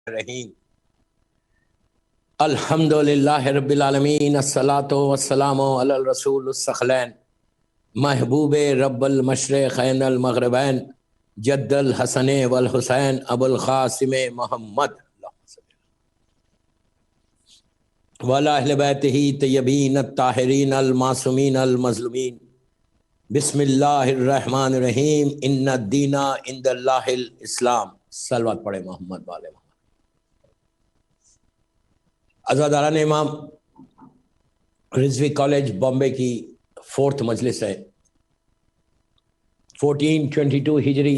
الرحیم الحمدللہ رب العالمین الصلاۃ والسلام علی الرسول الثقلین محبوب رب المشرقین المغربین جد الحسن والحسین ابو القاسم محمد وعلی اہل بیتہ طیبین الطاہرین المعصومین المظلومین بسم اللہ الرحمن الرحیم ان الدین عند اللہ الاسلام۔ صلوات پڑھے محمد والے محمد۔ عزاداران امام، رضوی کالج بامبے کی 4th مجلس ہے۔ 1422 ہجری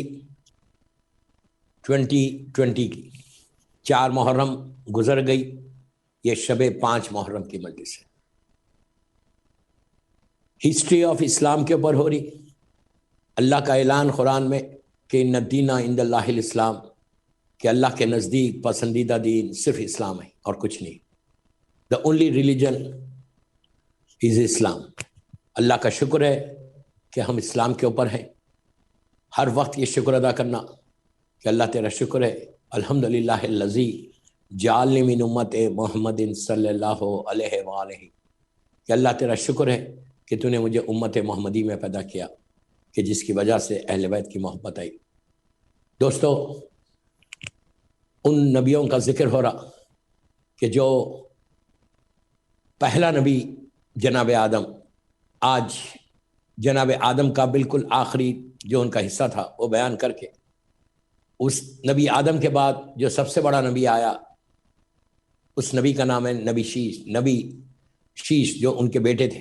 2020 کی 4 محرم گزر گئی، یہ شب 5 محرم کی مجلس ہے۔ ہسٹری آف اسلام کے اوپر ہو رہی۔ اللہ کا اعلان قرآن میں کہ ان الدین عند اللہ الاسلام، کہ اللہ کے نزدیک پسندیدہ دین صرف اسلام ہے اور کچھ نہیں۔ The only religion is اسلام۔ اللہ کا شکر ہے کہ ہم اسلام کے اوپر ہیں۔ ہر وقت یہ شکر ادا کرنا کہ اللہ تیرا شکر ہے، الحمدللہ الذی جعلنی من امت محمد صلی اللہ علیہ وآلہ، کہ اللہ تیرا شکر ہے کہ تو نے مجھے امت محمدی میں پیدا کیا، کہ جس کی وجہ سے اہل بیت کی محبت آئی۔ دوستو، ان نبیوں کا ذکر ہو رہا کہ جو پہلا نبی جناب آدم، آج جناب آدم کا بالکل آخری جو ان کا حصہ تھا وہ بیان کر کے، اس نبی آدم کے بعد جو سب سے بڑا نبی آیا، اس نبی کا نام ہے نبی شیش جو ان کے بیٹے تھے،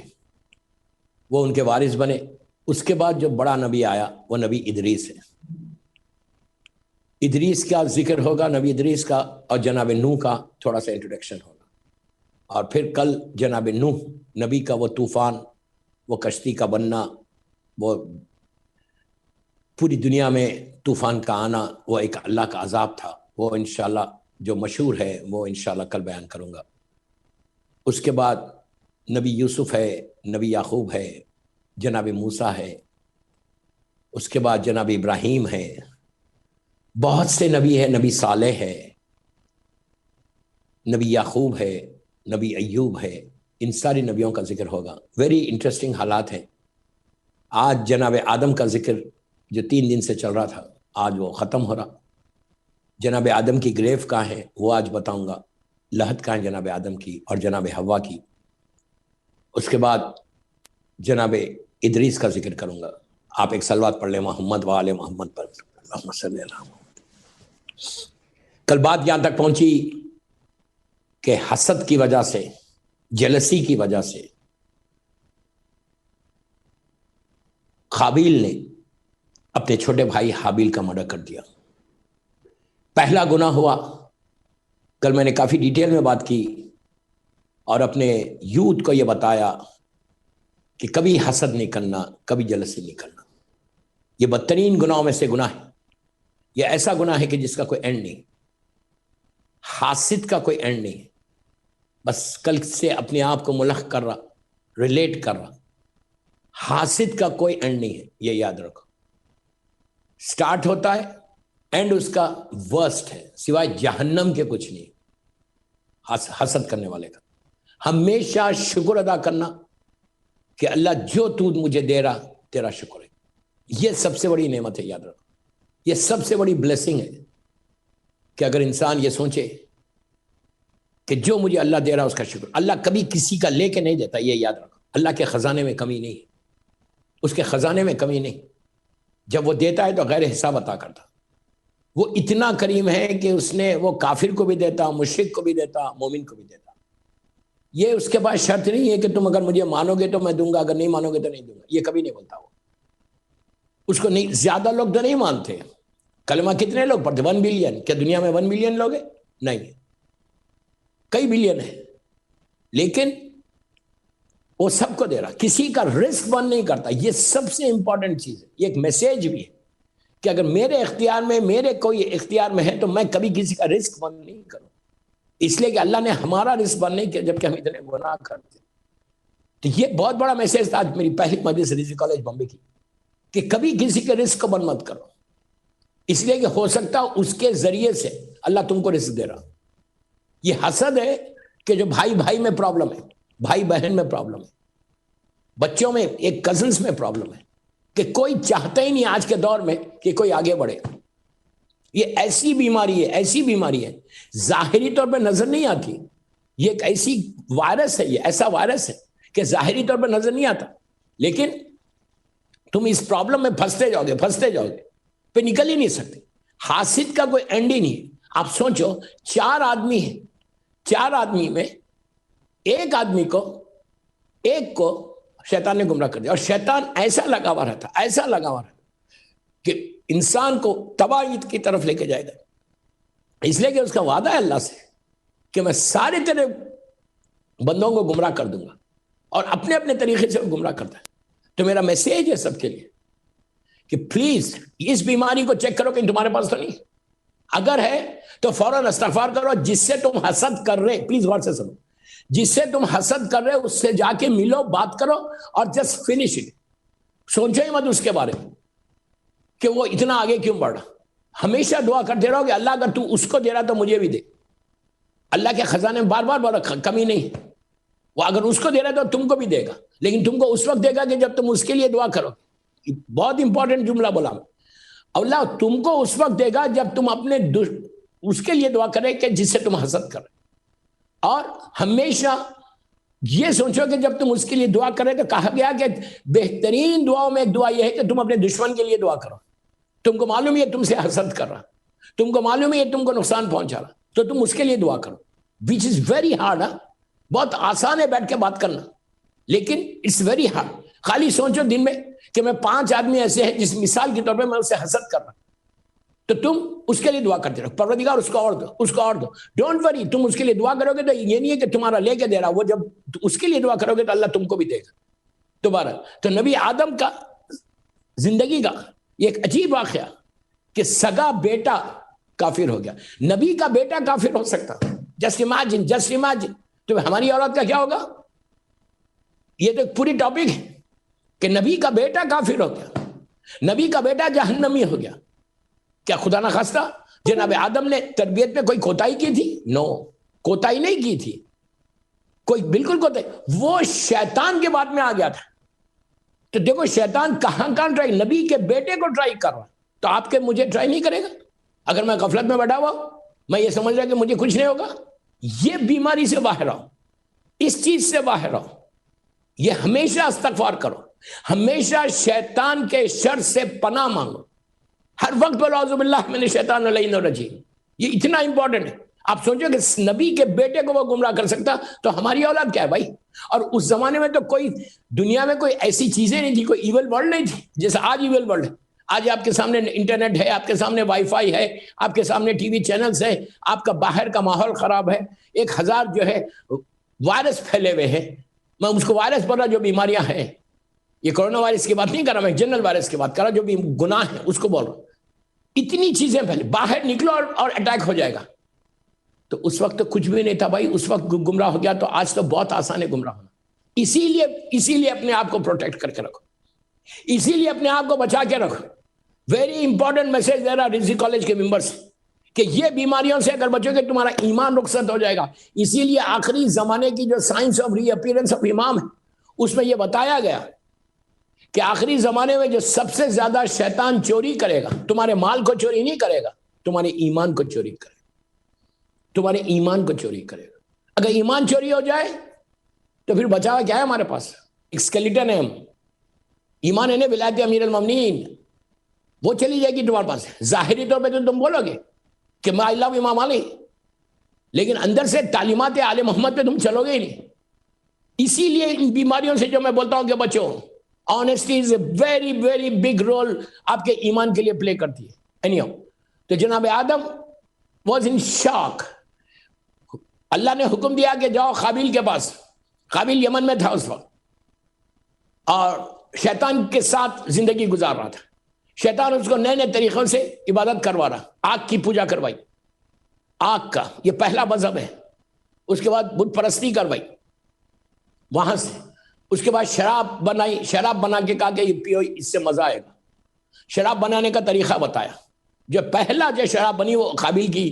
وہ ان کے وارث بنے۔ اس کے بعد جو بڑا نبی آیا وہ نبی ادریس ہے۔ ادریس کا ذکر ہوگا، نبی ادریس کا، اور جناب نوح کا تھوڑا سا انٹروڈکشن ہوگا، اور پھر کل جناب نوح نبی کا وہ طوفان، وہ کشتی کا بننا، وہ پوری دنیا میں طوفان کا آنا، وہ ایک اللہ کا عذاب تھا، وہ انشاءاللہ جو مشہور ہے وہ انشاءاللہ کل بیان کروں گا۔ اس کے بعد نبی یوسف ہے، نبی یعقوب ہے، جناب موسیٰ ہے، اس کے بعد جناب ابراہیم ہے، بہت سے نبی ہے، نبی صالح ہے، نبی یعقوب ہے، نبی ایوب ہے، ان ساری نبیوں کا ذکر ہوگا۔ ویری انٹرسٹنگ حالات ہیں۔ آج جناب آدم کا ذکر جو 3 دن سے چل رہا تھا، آج وہ ختم ہو رہا۔ جناب آدم کی گریف کہاں ہے وہ آج بتاؤں گا، لحد کہاں ہے جناب آدم کی اور جناب حوا کی۔ اس کے بعد جناب ادریس کا ذکر کروں گا۔ آپ ایک صلوات پڑھ لیں محمد وآل محمد پر، اللہم صلی اللہ علیہ وسلم۔ کل بات یہاں تک پہنچی کہ حسد کی وجہ سے، جلسی کی وجہ سے قابیل نے اپنے چھوٹے بھائی حابیل کا مرڈر کر دیا۔ پہلا گناہ ہوا، کل میں نے کافی ڈیٹیل میں بات کی اور اپنے یوتھ کو یہ بتایا کہ کبھی حسد نہیں کرنا، کبھی جلسی نہیں کرنا۔ یہ بدترین گناہوں میں سے گناہ ہے۔ یہ ایسا گناہ ہے کہ جس کا کوئی اینڈ نہیں، حاسد کا کوئی اینڈ نہیں ہے۔ بس کل سے اپنے آپ کو ملخ کر رہا، ریلیٹ کر رہا، حاسد کا کوئی اینڈ نہیں ہے، یہ یاد رکھو۔ سٹارٹ ہوتا ہے، اینڈ اس کا ورسٹ ہے، سوائے جہنم کے کچھ نہیں۔ حسد کرنے والے کا ہمیشہ شکر ادا کرنا کہ اللہ جو تو مجھے دے رہا تیرا شکر ہے، یہ سب سے بڑی نعمت ہے، یاد رکھو۔ یہ سب سے بڑی بلیسنگ ہے کہ اگر انسان یہ سوچے کہ جو مجھے اللہ دے رہا اس کا شکر۔ اللہ کبھی کسی کا لے کے نہیں دیتا، یہ یاد رکھو۔ اللہ کے خزانے میں کمی نہیں ہے، اس کے خزانے میں کمی نہیں۔ جب وہ دیتا ہے تو غیر حساب عطا کرتا۔ وہ اتنا کریم ہے کہ اس نے وہ کافر کو بھی دیتا، مشرک کو بھی دیتا، مومن کو بھی دیتا۔ یہ اس کے پاس شرط نہیں ہے کہ تم اگر مجھے مانو گے تو میں دوں گا، اگر نہیں مانو گے تو نہیں دوں گا، یہ کبھی نہیں بولتا وہ۔ اس کو نہیں، زیادہ لوگ تو نہیں مانتے۔ کلمہ کتنے لوگ پڑھتے؟ 1 بلین۔ کیا دنیا میں 1 بلین لوگ ہیں؟ نہیں، کئی بلین ہیں، لیکن وہ سب کو دے رہا، کسی کا رزق بند نہیں کرتا۔ یہ سب سے امپورٹنٹ چیز ہے۔ یہ ایک میسیج بھی ہے کہ اگر میرے اختیار میں، میرے کوئی اختیار میں ہے تو میں کبھی کسی کا رزق بند نہیں کروں، اس لیے کہ اللہ نے ہمارا رزق بند نہیں کیا جبکہ ہم اتنے گناہ کرتے۔ تو یہ بہت بڑا میسیج تھا آج میری پہلی مجلس رضوی کالج بامبے کی، کہ کبھی کسی کے رزق کو بند مت کرو، اس لیے کہ ہو سکتا اس کے ذریعے سے اللہ تم کو رزق دے رہا. یہ حسد ہے کہ جو بھائی بھائی میں پرابلم ہے, بھائی بہن میں پرابلم ہے, بچوں میں, ایک کزنس میں پرابلم ہے, کہ کوئی چاہتا ہی نہیں آج کے دور میں کہ کوئی آگے بڑھے. یہ ایسی بیماری ہے, ایسی بیماری ہے, ظاہری طور پہ نظر نہیں آتی. یہ ایک ایسی وائرس ہے, یہ ایسا وائرس ہے کہ ظاہری طور پہ نظر نہیں آتا, لیکن تم اس پرابلم میں پھنستے جاؤ گے پہ نکل ہی نہیں سکتے. حاسد کا کوئی اینڈ ہی نہیں. آپ سوچو 4 آدمی ہیں, 4 آدمی میں ایک آدمی کو شیطان نے گمراہ کر دیا, اور شیطان ایسا لگا ہوا رہتا کہ انسان کو تباہی کی طرف لے کے جائے گا. اس لیے کہ اس کا وعدہ ہے اللہ سے کہ میں سارے تیرے بندوں کو گمراہ کر دوں گا, اور اپنے اپنے طریقے سے وہ گمراہ کرتا ہے. تو میرا میسیج ہے سب کے لیے کہ پلیز اس بیماری کو چیک کرو کہ تمہارے پاس تو نہیں. اگر ہے تو فوراً استغفار کرو. جس سے تم حسد کر رہے, پلیز غور سے سنو, جس سے تم حسد کر رہے اس سے جا کے ملو, بات کرو, اور جسٹ فنش اٹ. سوچو ہی مت اس کے بارے میں کہ وہ اتنا آگے کیوں بڑھ رہا. ہمیشہ دعا کرتے رہو کہ اللہ اگر تو اس کو دے رہا تو مجھے بھی دے. اللہ کے خزانے میں بار بار کمی نہیں. وہ اگر اس کو دے رہا تو تم کو بھی دے گا, لیکن تم کو اس وقت دے گا کہ جب تم اس کے لیے دعا کرو. بہت امپورٹنٹ جملہ بولا میں. اللہ تم کو اس وقت دے گا جب تم اپنے اس کے لیے دعا کرے کہ جس سے تم حسد کرے. اور ہمیشہ یہ سوچو کہ جب تم اس کے لیے دعا کرے تو کہا گیا کہ بہترین دعاؤں میں ایک دعا یہ ہے کہ تم اپنے دشمن کے لیے دعا کرو. تم کو معلوم ہے تم سے حسد کر رہا, تم کو معلوم ہے تم کو نقصان پہنچا رہا, تو تم اس کے لیے دعا کرو. وچ از ویری ہارڈ. بہت آسان ہے بیٹھ کے بات کرنا, لیکن اٹس ویری ہارڈ. خالی سوچو دن میں کہ میں 5 آدمی ایسے ہیں جس مثال کے طور پہ میں اسے حسد کر رہا, تو تم اس کے لیے دعا کرتے رہو, پروردگار اس کو اور دو, اس کو اور دو. ڈونٹ وری, تم اس کے لیے دعا کرو گے تو یہ نہیں ہے کہ تمہارا لے کے دے رہا, وہ جب اس کے لیے دعا کرو گے تو اللہ تم کو بھی دے گا دوبارہ. تو نبی آدم کا زندگی کا یہ ایک عجیب واقعہ کہ سگا بیٹا کافر ہو گیا. نبی کا بیٹا کافر ہو سکتا, جسٹ امیجن. تو ہماری اولاد کا کیا ہوگا؟ یہ تو پوری ٹاپک ہے کہ نبی کا بیٹا کافر ہو گیا, نبی کا بیٹا جہنمی ہو گیا. کیا خدا نہ خواستہ جناب آدم نے تربیت میں کوئی کوتاہی کی تھی؟ نو, کوتاہی نہیں کی تھی, کوئی بالکل کوتاہی. وہ شیطان کے بعد میں آ گیا تھا. تو دیکھو شیطان کہاں ٹرائی, نبی کے بیٹے کو ٹرائی کر رہا, تو آپ کے مجھے ٹرائی نہیں کرے گا؟ اگر میں غفلت میں بیٹھا ہوا, میں یہ سمجھ رہا کہ مجھے کچھ نہیں ہوگا. یہ بیماری سے باہر آؤ, اس چیز سے باہر آؤ. یہ ہمیشہ استغفار کرو, ہمیشہ شیطان کے شر سے پناہ مانگو, ہر وقت بولو اعوذ باللہ من الشیطان الرجیم. یہ اتنا امپورٹنٹ ہے. آپ سوچو کہ نبی کے بیٹے کو وہ گمراہ کر سکتا, تو ہماری اولاد کیا ہے بھائی؟ اور اس زمانے میں تو کوئی دنیا میں کوئی ایسی چیزیں نہیں تھی, کوئی ایول ورلڈ نہیں تھی جیسے آج ایول ورلڈ ہے. آج آپ کے سامنے انٹرنیٹ ہے, آپ کے سامنے وائی فائی ہے, آپ کے سامنے ٹی وی چینلز ہے, آپ کا باہر کا ماحول خراب ہے, 1000 جو ہے وائرس پھیلے ہوئے ہیں. میں اس کو وائرس بول رہا جو بیماریاں ہیں, یہ کرونا وائرس کی بات نہیں کر رہا, میں جنرل وائرس کی بات کر رہا, جو بھی گناہ ہے اس کو بول رہا ہوں. اتنی چیزیں پھیلے, باہر نکلو اور اٹیک ہو جائے گا. تو اس وقت تو کچھ بھی نہیں تھا بھائی, اس وقت گمراہ ہو گیا, تو آج تو بہت آسان ہے گمراہ ہونا. اسی لیے اپنے آپ کو پروٹیکٹ کر کے رکھو, اسی لیے اپنے آپ کو بچا کے رکھو. ویری امپورٹنٹ میسج دے رہا رزق کالج کے ممبرس کہ یہ بیماریوں سے اگر بچو گے تمہارا ایمان رخصت ہو جائے گا. اسی لیے آخری زمانے کی جو science of reappearance of Imam ہے, اس میں یہ بتایا گیا کہ آخری زمانے میں جو سب سے زیادہ شیطان چوری کرے گا, تمہارے مال کو چوری نہیں کرے گا, تمہارے ایمان کو چوری کرے گا, تمہارے ایمان کو چوری کرے گا. اگر ایمان چوری ہو جائے تو پھر بچاوا کیا ہے ہمارے پاس؟ ایک اسکیلیٹن ہے. ہم ایمان ہے نا ولایت امیر المومنین, وہ چلی جائے گی تمہارے پاس. ظاہری طور پہ تو تم بولو گے کہ میں اللہ امام علی, لیکن اندر سے تعلیمات آل محمد پہ تم چلو گے ہی نہیں. اسی لیے ان بیماریوں سے جو میں بولتا ہوں کہ بچو, honesty is a very very big role آپ کے ایمان کے لیے پلے کرتی ہے. اینیو, تو جناب آدم واز ان شاک. اللہ نے حکم دیا کہ جاؤ قابیل کے پاس. قابیل یمن میں تھا اس وقت, اور شیطان کے ساتھ زندگی گزار رہا تھا. شیطان اس کو نئے نئے طریقوں سے عبادت کروا رہا, آگ کی پوجا کروائی, آگ کا یہ پہلا مذہب ہے. اس کے بعد بت پرستی کروائی وہاں سے. اس کے بعد شراب بنائی, شراب بنا کے کہا کہ یہ پیو, اس سے مزہ آئے گا. شراب بنانے کا طریقہ بتایا. جو پہلا جو شراب بنی وہ قابیل کی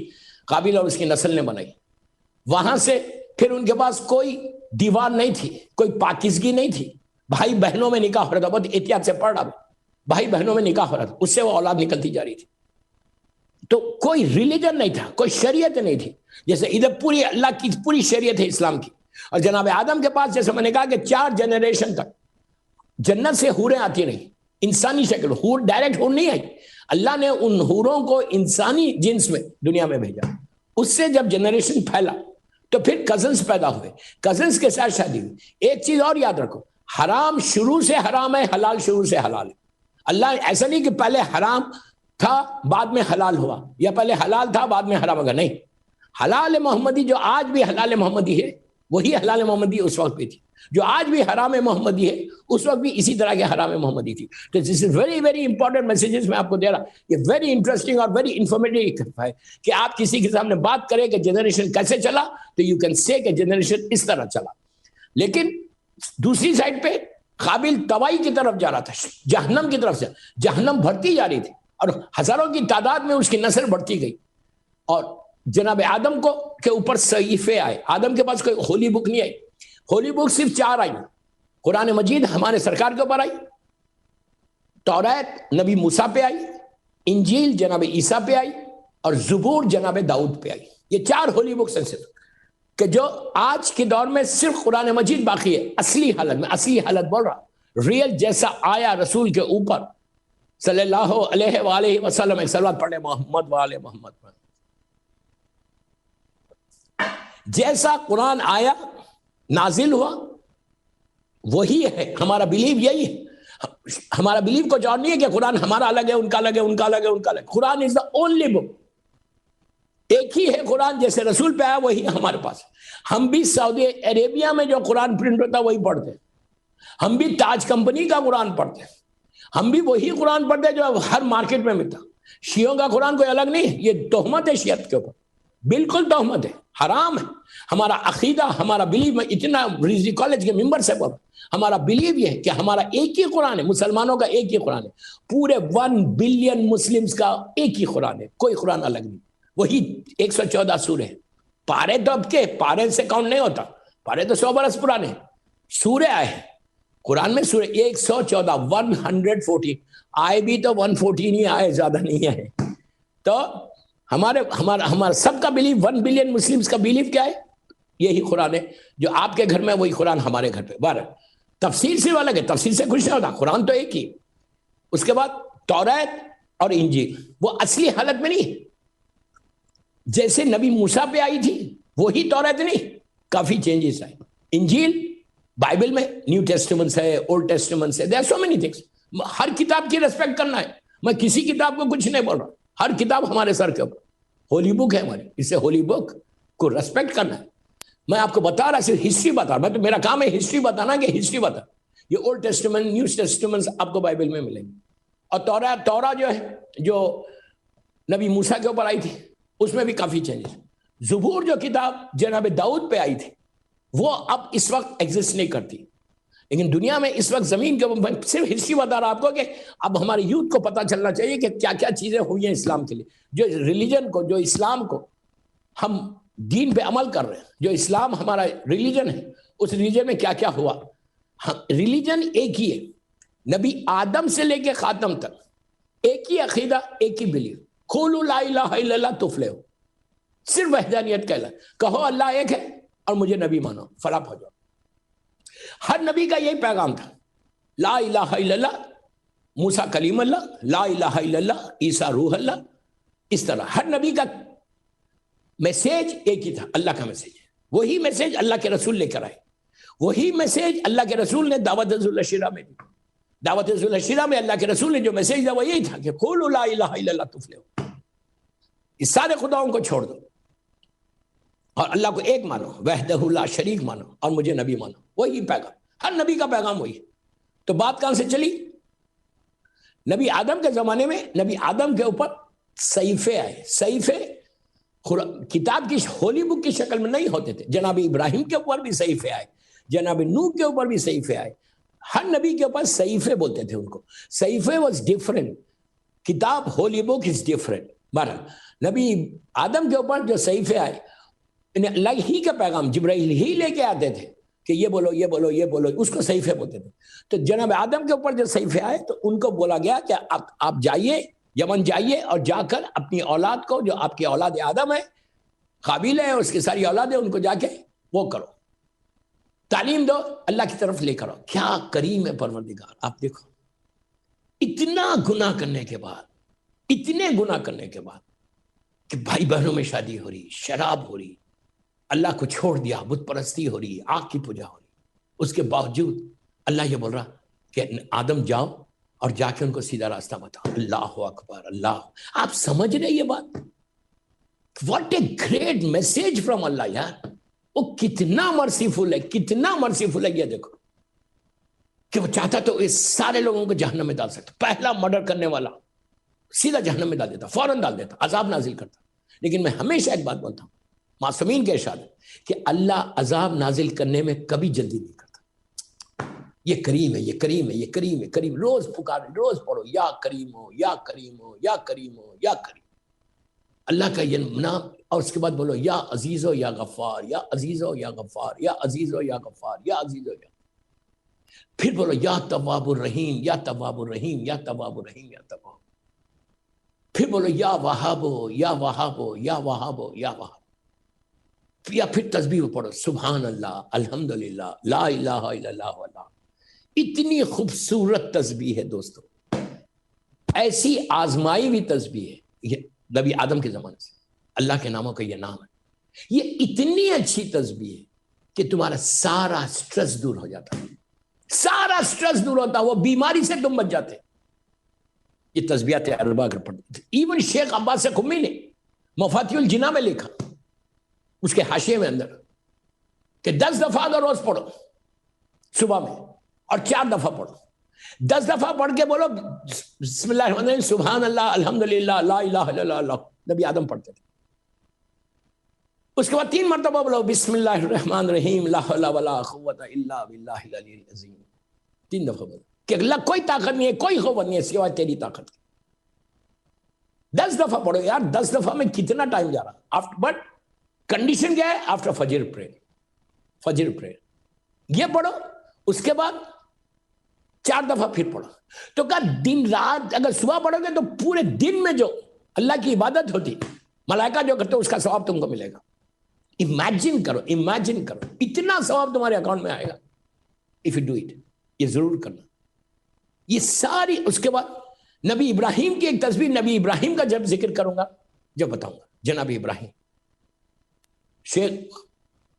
قابل اور اس کی نسل نے بنائی. وہاں سے پھر ان کے پاس کوئی دیوار نہیں تھی, کوئی پاکیزگی نہیں تھی, بھائی بہنوں میں نکاح ہو رہا تھا, بہت احتیاط سے پڑھ رہا, بھائی بہنوں میں نکاح ہو رہا تھا, اس سے وہ اولاد نکلتی جا رہی تھی. تو کوئی ریلیجن نہیں تھا, کوئی شریعت نہیں تھی. جیسے ادھر پوری اللہ کی پوری شریعت ہے اسلام کی, اور جناب آدم کے پاس جیسے میں نے کہا کہ 4 جنریشن تک جنت سے حوریں آتی رہی, انسانی شکل, حور ڈائریکٹ حور نہیں آئی, اللہ نے ان حوروں کو انسانی جنس میں دنیا میں بھیجا. اس سے جب جنریشن پھیلا تو پھر کزنز پیدا ہوئے, کزنز کے ساتھ شادی ہوئی. ایک چیز اور یاد رکھو, حرام شروع سے حرام ہے, حلال شروع سے حلال ہے. اللہ ایسا نہیں کہ پہلے حرام تھا بعد میں حلال ہوا, یا پہلے حلال تھا بعد میں حرام ہوگا, نہیں. حلال محمدی جو آج بھی حلال محمدی ہے وہی حلال محمدی اس وقت بھی تھی, جو آج بھی حرام محمدی ہے اس وقت بھی اسی طرح کے حرام محمدی تھی. تو this is very very important messages میں آپ کو دے رہا. یہ ویری انٹرسٹنگ اور ویری انفارمیٹیو ہے کہ آپ کسی کے سامنے بات کریں کہ جنریشن کیسے چلا, تو یو کین سے کہ جنریشن اس طرح چلا. لیکن دوسری سائڈ پہ قابل تباہی کی طرف جا رہا تھا, جہنم کی طرف سے. جہنم بڑھتی جا رہی تھی اور ہزاروں کی تعداد میں اس کی نسل بڑھتی گئی. اور جناب آدم کو کے اوپر صحیفے آئے. آدم کے پاس کوئی ہولی بک نہیں آئی, ہولی بک صرف 4 آئی. قرآن مجید ہمارے سرکار کے اوپر آئی, توریت نبی موسیٰ پہ آئی, انجیل جناب عیسیٰ پہ آئی, اور زبور جناب داؤد پہ آئی. یہ 4 ہولی بکس ہیں صرف, کہ جو آج کے دور میں صرف قرآن مجید باقی ہے اصلی حالت میں. اصلی حالت بول رہا, ریل جیسا آیا رسول کے اوپر صلی اللہ علیہ وآلہ وسلم. ایک صلوات پڑھے محمد وآلہ محمد پر. جیسا قرآن آیا نازل ہوا وہی ہے. ہمارا بلیو یہی ہے. ہمارا بلیو کچھ اور نہیں ہے کہ قرآن ہمارا الگ ہے, ان کا الگ ہے, ان کا الگ ہے, ان کا الگ. قرآن از دا اونلی بک, ایک ہی ہے قرآن. جیسے رسول پہ آیا وہی ہمارے پاس. ہم بھی سعودی عربیہ میں جو قرآن پرنٹ ہوتا ہے وہی پڑھتے ہیں, ہم بھی تاج کمپنی کا قرآن پڑھتے ہیں, ہم بھی وہی قرآن پڑھتے ہیں جو ہر مارکیٹ میں ملتا. شیعوں کا قرآن کوئی الگ نہیں ہے. یہ تہمت ہے شیعت کے اوپر, بالکل تہمت ہے, حرام ہے. ہمارا عقیدہ, ہمارا بلیو, میں اتنا ریزی کالج کے ممبر سے پڑھا, ہمارا بلیو یہ ہے کہ ہمارا ایک ہی قرآن ہے, مسلمانوں کا ایک ہی قرآن ہے, پورے 1 بلین مسلمز کا ایک ہی قرآن ہے, کوئی قرآن الگ نہیں. وہی 114 سورے ہیں. پارے تو اب کے پارے سے کاؤنٹ نہیں ہوتا, پارے تو 100 برس پرانے. سورے آئے ہیں قرآن میں, سورے 114, 114 آئے بھی تو 114 ہی آئے, زیادہ نہیں آئے. تو ہمارا سب کا بلیو, 1 بلین مسلمز کا بلیو کیا ہے؟ یہی قرآن ہے. جو آپ کے گھر میں وہی قرآن ہمارے گھر پہ. بارہ تفسیر سے الگ ہے, تفسیر سے کچھ نہیں ہوتا, قرآن تو ایک ہی. اس کے بعد توریت اور انجیل وہ اصلی حالت میں نہیں, جیسے نبی موسیٰ پہ آئی تھی وہی توریت نہیں, کافی چینجز آئے. انجیل بائبل میں نیو ٹیسٹمنٹس ہے, اولڈ ٹیسٹمنٹس ہے, there are so many things. ہر کتاب کی ریسپیکٹ کرنا ہے. میں کسی کتاب کو کچھ نہیں بول رہا, ہر کتاب ہمارے سر کے اوپر ہولی بک ہے ہماری, اسے ہولی بک کو ریسپیکٹ کرنا ہے. میں آپ کو بتا رہا, صرف ہسٹری بتا رہا. میں تو میرا کام ہے ہسٹری بتانا, کہ ہسٹری بتا. یہ اولڈ ٹیسٹمنٹ, نیو ٹیسٹمنٹ آپ کو بائبل میں ملیں گے. اور تورا جو ہے, جو نبی موسیٰ کے اوپر آئی تھی, اس میں بھی کافی چینجز. زبور جو کتاب جناب داؤد پہ آئی تھی وہ اب اس وقت ایگزسٹ نہیں کرتی. لیکن دنیا میں اس وقت زمین کے اوپر, صرف ہسٹری بتا رہا آپ کو, کہ اب ہمارے یوتھ کو پتا چلنا چاہیے کہ کیا کیا چیزیں ہوئی ہیں اسلام کے لیے. جو ریلیجن کو, جو اسلام کو ہم دین پہ عمل کر رہے ہیں, جو اسلام ہمارا ریلیجن ہے, اس ریلیجن میں کیا کیا ہوا. ریلیجن ایک ہی ہے, نبی آدم سے لے کے خاتم تک ایک ہی عقیدہ, ایک ہی بلیو. قولوا لا الہ الا اللہ تفلحوا, صرف وحدانیت کہو اللہ ایک ہے اور مجھے نبی مانو, فلاح ہو جاؤ. ہر نبی کا یہی پیغام تھا, لا الہ الا اللہ, موسیٰ کلیم اللہ, لا الہ الا اللہ, عیسیٰ روح اللہ. اس طرح ہر نبی کا میسیج ایک ہی تھا, اللہ کا میسیج. وہی میسیج اللہ کے رسول لے کر آئے, وہی میسیج اللہ کے رسول نے دعوت ذوالشیرہ میں دی. دعوت ذوالشیرہ میں اللہ کے رسول نے جو میسیج دیا وہ یہی تھا کہ قولوا لا الہ الا اللہ تفلحوا. اس سارے خداؤں کو چھوڑ دو اور اللہ کو ایک مانو, وحدہ لا شریک مانو, اور مجھے نبی مانو. وہی پیغام, ہر نبی کا پیغام وہی. تو بات کہاں سے چلی؟ نبی آدم کے زمانے میں نبی آدم کے اوپر صحیفے آئے. صحیفے کتاب کی ہولی بک کی شکل میں نہیں ہوتے تھے. جناب ابراہیم کے اوپر بھی صحیفے آئے, جناب نوح کے اوپر بھی صحیفے آئے. ہر نبی کے اوپر صحیفے بولتے تھے ان کو. صحیفے واز ڈیفرنٹ. کتاب ہولی بک از ڈیفرنٹ. بہرحال نبی آدم کے اوپر جو صحیفے آئے اللہ ہی کا پیغام جبرائیل ہی لے کے آتے تھے کہ یہ بولو یہ بولو یہ بولو، اس کو صحیفے بولتے تھے. تو جناب آدم کے اوپر جو صحیفے آئے تو ان کو بولا گیا کہ آپ جائیے یمن جائیے اور جا کر اپنی اولاد کو، جو آپ کی اولاد آدم ہے، قابیل ہے، اس کی ساری اولاد ہے، ان کو جا کے وہ کرو، تعلیم دو، اللہ کی طرف لے کرو. کیا کریم ہے پروردگار. آپ دیکھو اتنا گناہ کرنے کے بعد، اتنے گناہ کرنے کے بعد کہ بھائی بہنوں میں شادی ہو رہی، شراب ہو رہی، اللہ کو چھوڑ دیا، بت پرستی ہو رہی، آگ کی پوجا ہو رہی، اس کے باوجود اللہ یہ بول رہا کہ آدم جاؤ اور جا کے ان کو سیدھا راستہ بتاؤ. اللہ اکبر اللہ. آپ سمجھ رہے یہ بات؟ What a great message from اللہ یار. وہ کتنا مرسیفل ہے، کتنا مرسیفل ہے. یہ دیکھو کہ وہ چاہتا تو اس سارے لوگوں کو جہنم میں ڈال سکتا. پہلا مرڈر کرنے والا سیدھا جہنم میں ڈال دیتا، فوراً ڈال دیتا، عذاب نازل کرتا. لیکن میں ہمیشہ ایک بات بولتا ہوں، معصومین کے ارشاد ہے کہ اللہ عذاب نازل کرنے میں کبھی جلدی نہیں کرتا. یہ کریم ہے، یہ کریم ہے، یہ کریم ہے، کریم. روز پکارے، روز پڑھو یا کریم ہو یا کریم ہو یا کریم ہو یا کریم، اللہ کا یہ نام. اور اس کے بعد بولو یا عزیز ہو یا غفار، یا عزیز ہو یا غفار، یا عزیز ہو یا غفار، یا عزیز ہو یا. پھر بولو یا تواب الرحیم، یا تواب الرحیم، یا تواب الرحیم، یا تواب. پھر بولو یا وہاب ہو یا وہاب ہو یا وہاب ہو یا وہاب. یا پھر تسبیح پڑھو سبحان اللہ الحمدللہ لا الہ الا اللہ واللہ. اتنی خوبصورت تسبیح ہے دوستو، ایسی آزمائی ہوئی تسبیح ہے. یہ نبی آدم کے زمانے سے اللہ کے ناموں کا یہ نام ہے. یہ اتنی اچھی تسبیح ہے کہ تمہارا سارا سٹریس دور ہو جاتا ہے، سارا سٹریس دور ہوتا ہے، وہ بیماری سے تم بچ جاتے. یہ تسبیحات اربع اگر پڑھتے. ایون شیخ عباس قمی نے مفاتیح الجناح میں لکھا، اس کے حاشیے میں اندر، کہ 10 دفعہ اگر روز پڑھو صبح میں اور 4 دفعہ پڑھو، 10 دفعہ پڑھ کے بولو بسم اللہ الرحمن الرحیم سبحان اللہ الحمدللہ لا الہ الا اللہ. نبی آدم پڑھتے تھے. اس کے بعد 3 مرتبہ بولو بسم اللہ الرحمن الرحیم لا حول ولا قوت الا باللہ العلی العظیم. 3 دفعہ بولو کہ اللہ کوئی طاقت نہیں ہے، کوئی قوت نہیں ہے سوائے تیری طاقت کی. 10 دفعہ پڑھو یار. 10 دفعہ میں کتنا ٹائم جا رہا. بٹ کنڈیشن کیا ہے؟ آفٹر فجر پریئر. فجر پریئر یہ پڑھو. اس کے بعد 4 دفعہ پھر پڑھو. تو کہا دن رات اگر صبح پڑھو گے تو پورے دن میں جو اللہ کی عبادت ہوتی، ملائکہ جو کرتے اس کا ثواب تم کو ملے گا. امیجن کرو، امیجن کرو اتنا ثواب تمہارے اکاؤنٹ میں آئے گا. If you do it. یہ ضرور کرنا. یہ ساری. اس کے بعد نبی ابراہیم کی ایک تسبیح، نبی ابراہیم کا جب ذکر کروں گا جب بتاؤں گا. جناب ابراہیم شیخ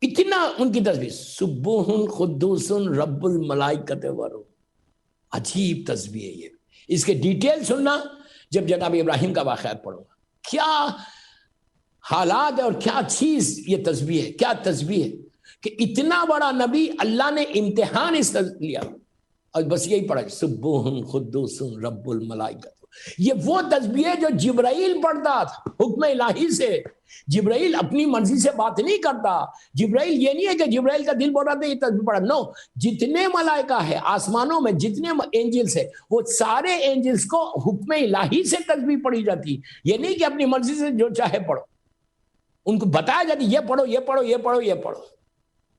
اتنا ان کی تسبیح سبوح قدوس رب الملائکۃ والروح. عجیب تسبیح ہے یہ. اس کے ڈیٹیل سننا جب جناب ابراہیم کا واقعات پڑھوں گا. کیا حالات ہے اور کیا چیز یہ تسبیح ہے، کیا تسبیح ہے کہ اتنا بڑا نبی اللہ نے امتحان اس لیا اور بس یہی پڑھا سبوح قدوس رب الملائکۃ. یہ وہ تسبیح ہے جو جبرائیل پڑھتا تھا حکم الہی سے. جبرائیل اپنی مرضی سے بات نہیں کرتا. جبرائیل یہ نہیں ہے کہ جبرائیل کا دل بول رہا تھا یہ تسبیح پڑھا. نو، جتنے ملائکہ ہے آسمانوں میں، جتنے اینجلز ہے، وہ سارے اینجلز کو حکم الہی سے تسبیح پڑھی جاتی. یہ نہیں کہ اپنی مرضی سے جو چاہے پڑھو. ان کو بتایا جاتی یہ پڑھو یہ پڑھو یہ پڑھو یہ پڑھو.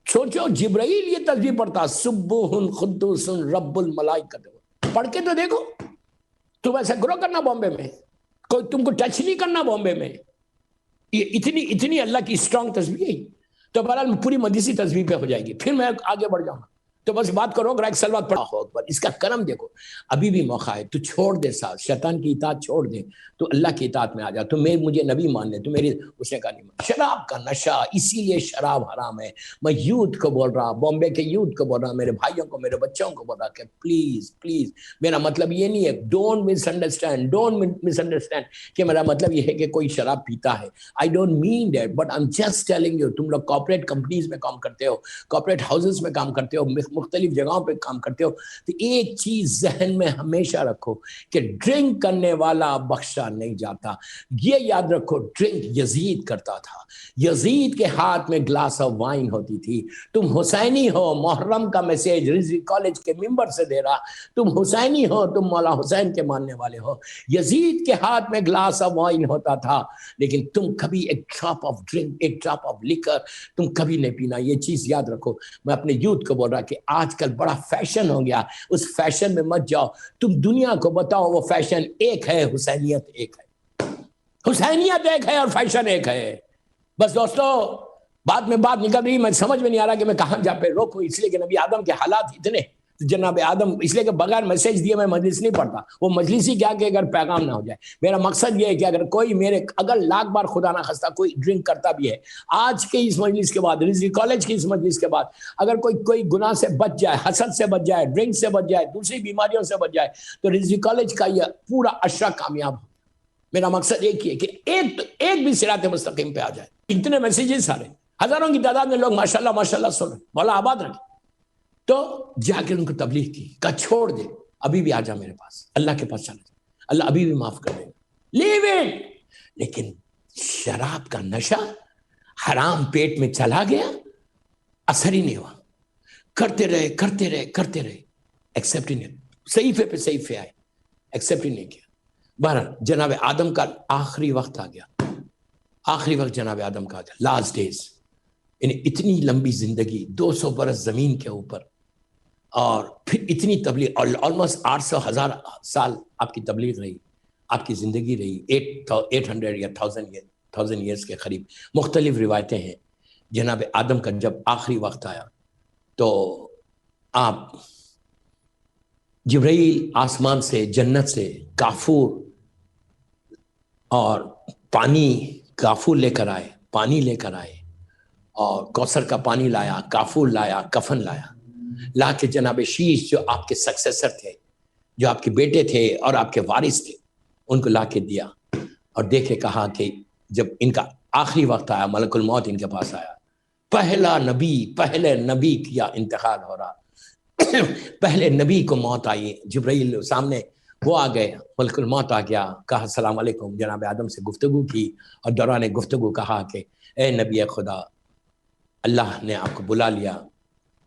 سوچو جبرائیل یہ تسبیح پڑھتا سبوح قدوس رب الملائکۃ. پڑھ کے تو دیکھو. تم ایسا گرو کرنا بامبے میں، کوئی تم کو ٹچ نہیں کرنا بامبے میں. یہ اتنی اللہ کی اسٹرانگ تسبیح ہے. تو بہرحال پوری مدیسی تسبیح پہ ہو جائے گی، پھر میں آگے بڑھ جاؤں گا. تو بس بات کرو گا ایک سلوات پڑھا ہو اکبر. اس کا کرم دیکھو. ابھی بھی موقع ہے. تو چھوڑ دے ساتھ شیطان کی اطاعت چھوڑ دے، تو اللہ کی اطاعت میں آ جا. تو مجھے نبی مان لے. تو میری اس نے کہا نہیں مان. شراب کا نشہ، اسی لیے شراب حرام ہے. میں یوتھ کو بول رہا، بامبے کے یوتھ کو بول رہا، میرے بھائیوں کو، میرے بچوں کو بول رہا کہ پلیز پلیز، میرا مطلب یہ نہیں ہے، don't miss understand, don't miss understand کہ میرا مطلب یہ ہے کہ کوئی شراب پیتا ہے. I don't mean that, but I am just telling you. تم لوگ کارپوریٹ کمپنیز میں کام کرتے ہو، کارپوریٹ ہاؤسز میں کام کرتے ہو، مختلف جگہوں پہ کام کرتے ہو تو ایک چیز ذہن میں ہمیشہ رکھو کہ ڈرنک کرنے والا بخشا نہیں جاتا. یہ یاد رکھو ڈرنک یزید کرتا تھا. یزید کے ہاتھ میں گلاس آف وائن ہوتی تھی. تم حسینی ہو, محرم کا میسج رضوی کالج کے ممبر سے دے رہا, تم حسینی ہو, تم مولا حسین کے ماننے والے ہو. یزید کے ہاتھ میں گلاس آف وائن ہوتا تھا لیکن تم کبھی ایک ڈراپ آف ڈرنک, ایک ڈراپ آف لیکر تم کبھی نہیں پینا. یہ چیز یاد رکھو. میں اپنے یوتھ کو بول رہا کہ آج کل بڑا فیشن ہو گیا, اس فیشن میں مت جاؤ. تم دنیا کو بتاؤ وہ فیشن ایک ہے, حسینیت ایک ہے. حسینیت ایک ہے اور فیشن ایک ہے. بس دوستو بات میں بات نکل رہی, میں سمجھ میں نہیں آ رہا کہ میں کہاں جا پہ روکوں, اس لیے کہ نبی آدم کے حالات اتنے, جناب آدم, اس لیے کہ بغیر میسج دیے میں مجلس نہیں پڑھتا. وہ مجلس ہی کیا کہ اگر پیغام نہ ہو جائے. میرا مقصد یہ ہے کہ اگر کوئی اگر لاکھ بار خدا نہ خواستہ کوئی ڈرنک کرتا بھی ہے, آج کے اس مجلس کے بعد, رضوی کالج کی اس مجلس کے بعد اگر کوئی گناہ سے بچ جائے, حسد سے بچ جائے, ڈرنک سے بچ جائے, دوسری بیماریوں سے بچ جائے, تو رضوی کالج کا یہ پورا عشرہ کامیاب ہو. میرا مقصد ایک ہی ہے کہ ایک بھی صراط مستقیم پہ آ جائے. اتنے میسیجز سارے, ہزاروں کی تعداد میں لوگ ماشاءاللہ ماشاءاللہ سن رہے, مولا آباد رکھے. تو جا کے ان کو تبلیغ کی, کہا چھوڑ دے, ابھی بھی آ جا میرے پاس, اللہ کے پاس چلا جا, اللہ ابھی بھی معاف کر دے گا, لیو اٹ. لیکن شراب کا نشہ حرام پیٹ میں چلا گیا, اثر ہی نہیں ہوا. کرتے رہے, ایکسیپٹ ہی نہیں, صحیفے پہ صحیفے آئے, ایکسیپٹ ہی نہیں کیا. بہرحال جناب آدم کا آخری وقت آ گیا, آخری وقت جناب آدم کا آ گیا, لاسٹ ڈیز. یعنی اتنی لمبی زندگی, 200 برس زمین کے اوپر, اور پھر اتنی تبلیغ, اور آلموسٹ 800,000 سال آپ کی تبلیغ رہی, آپ کی زندگی رہی, 800 یا 1000 ایئرس کے قریب. مختلف روایتیں ہیں. جناب آدم کا جب آخری وقت آیا تو آپ جبرائیل آسمان سے, جنت سے کافور اور کافور لے کر آئے, پانی لے کر آئے, اور کوثر کا پانی لایا, کافور لایا, کفن لایا, لا کے جناب شیش جو آپ کے سکسیسر تھے, جو آپ کے بیٹے تھے اور آپ کے وارث تھے, ان کو لا کے دیا. اور دیکھے کہا کہ جب ان کا آخری وقت آیا, ملک الموت ان کے پاس آیا, پہلے نبی کیا انتقال ہو رہا, پہلے نبی کو موت آئی. جبرائیل سامنے وہ آ گئے, ملک الموت آ گیا, کہا السلام علیکم, جناب آدم سے گفتگو کی, اور دوران گفتگو کہا کہ اے نبی خدا, اللہ نے آپ کو بلا لیا.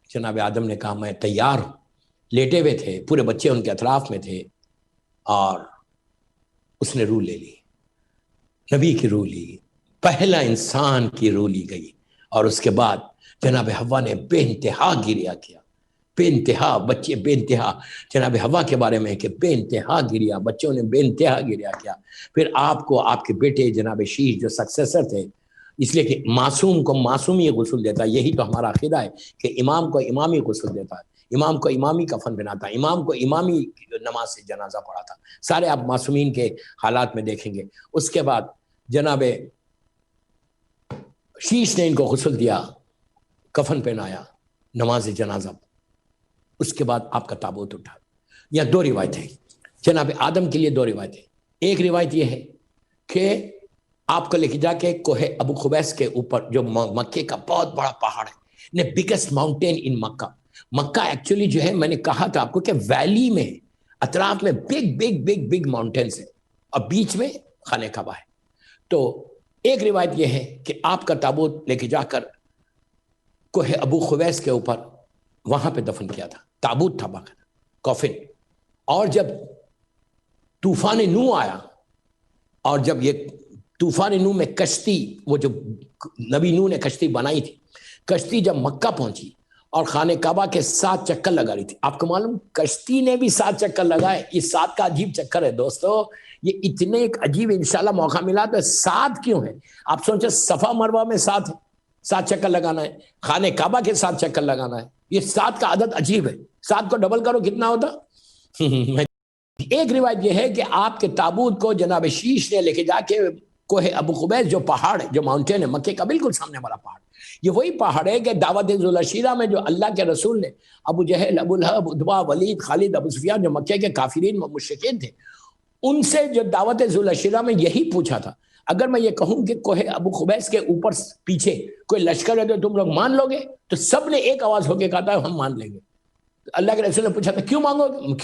جناب آدم نے کہا میں تیار ہوں. لیٹے ہوئے تھے, پورے بچے ان کے اطراف میں تھے, اور اس نے روح لے لی, نبی کی روح لی, پہلا انسان کی روح لی گئی. اور اس کے بعد جناب حوا نے بے انتہا گریہ کیا, بے انتہا, بچے بے انتہا. جناب حوا کے بارے میں کہ بے انتہا گریہ, بچوں نے بے انتہا گریہ کیا. پھر آپ کو آپ کے بیٹے جناب شیش جو سکسیسر تھے, اس لیے کہ معصوم کو معصومی غسل دیتا ہے. یہی تو ہمارا عقیدہ ہے کہ امام کو امامی غسل دیتا ہے, امام کو امامی کفن بناتا ہے, امام کو امامی نماز سے جنازہ پڑھاتا. سارے آپ معصومین کے حالات میں دیکھیں گے. اس کے بعد جناب شیش نے ان کو غسل دیا, کفن پہنایا, نماز جنازہ. اس کے بعد آپ کا تابوت اٹھا. یا 2 روایتیں جناب آدم کے لیے, 2 روایتیں. ایک روایت یہ ہے کہ آپ کو لے کے جا کے کوہ ابو قبیس کے اوپر, جو مکے کا بہت بڑا پہاڑ ہے, biggest mountain in Mecca. Mecca actually جو ہے, میں نے کہا تھا آپ کو کہ ویلی میں, اطراف میں بگ ماؤنٹینز ہیں, اور بیچ میں خانہ کعبہ ہے. تو ایک روایت یہ ہے کہ آپ کا تابوت لے کے جا کر کوہ ابو قبیس کے اوپر وہاں پہ دفن کیا تھا. تابوت تھا باقاعدہ, کافن. اور جب طوفان نوح آیا, اور جب یہ طوفان نوح میں کشتی, وہ جو نبی نوح نے کشتی بنائی تھی, کشتی جب مکہ پہنچی اور خانہ کعبہ کے 7 چکر لگا رہی تھی. آپ کو معلوم کشتی نے بھی 7 چکر لگائے. یہ 7 کا عجیب چکر ہے دوستو, یہ اتنے ایک عجیب, انشاءاللہ موقع ملا تو 7 کیوں ہے. آپ سوچیں صفا مروہ میں 7 چکر لگانا ہے, خانہ کعبہ کے 7 چکر لگانا ہے. یہ 7 کا عدد عجیب ہے. 7 کو ڈبل کرو کتنا ہوتا. ایک روایت یہ ہے کہ آپ کے تابوت کو جناب شیش نے لے کے جا کے کوہ ابو قبیس, جو پہاڑ ہے, جو ماؤنٹین ہے, مکے کا بالکل سامنے والا پہاڑ, یہ وہی پہاڑ ہے کہ دعوت ذوالعشیرہ میں جو اللہ کے رسول نے ابو جہل, ابو لہب, عتبہ, ولید, خالد, ابو سفیان, جو مکے کے کافرین مشرکین تھے, ان سے جو دعوت ذوالعشیرہ میں یہی پوچھا تھا, اگر میں یہ کہوں کہ کوہ ابو قبیس کے اوپر پیچھے کوئی لشکر ہے تو تم لوگ مان لو گے, تو سب نے ایک آواز ہو کے کہا تھا ہم مان لیں گے. اللہ کے رسول نے پوچھا تھا کیوں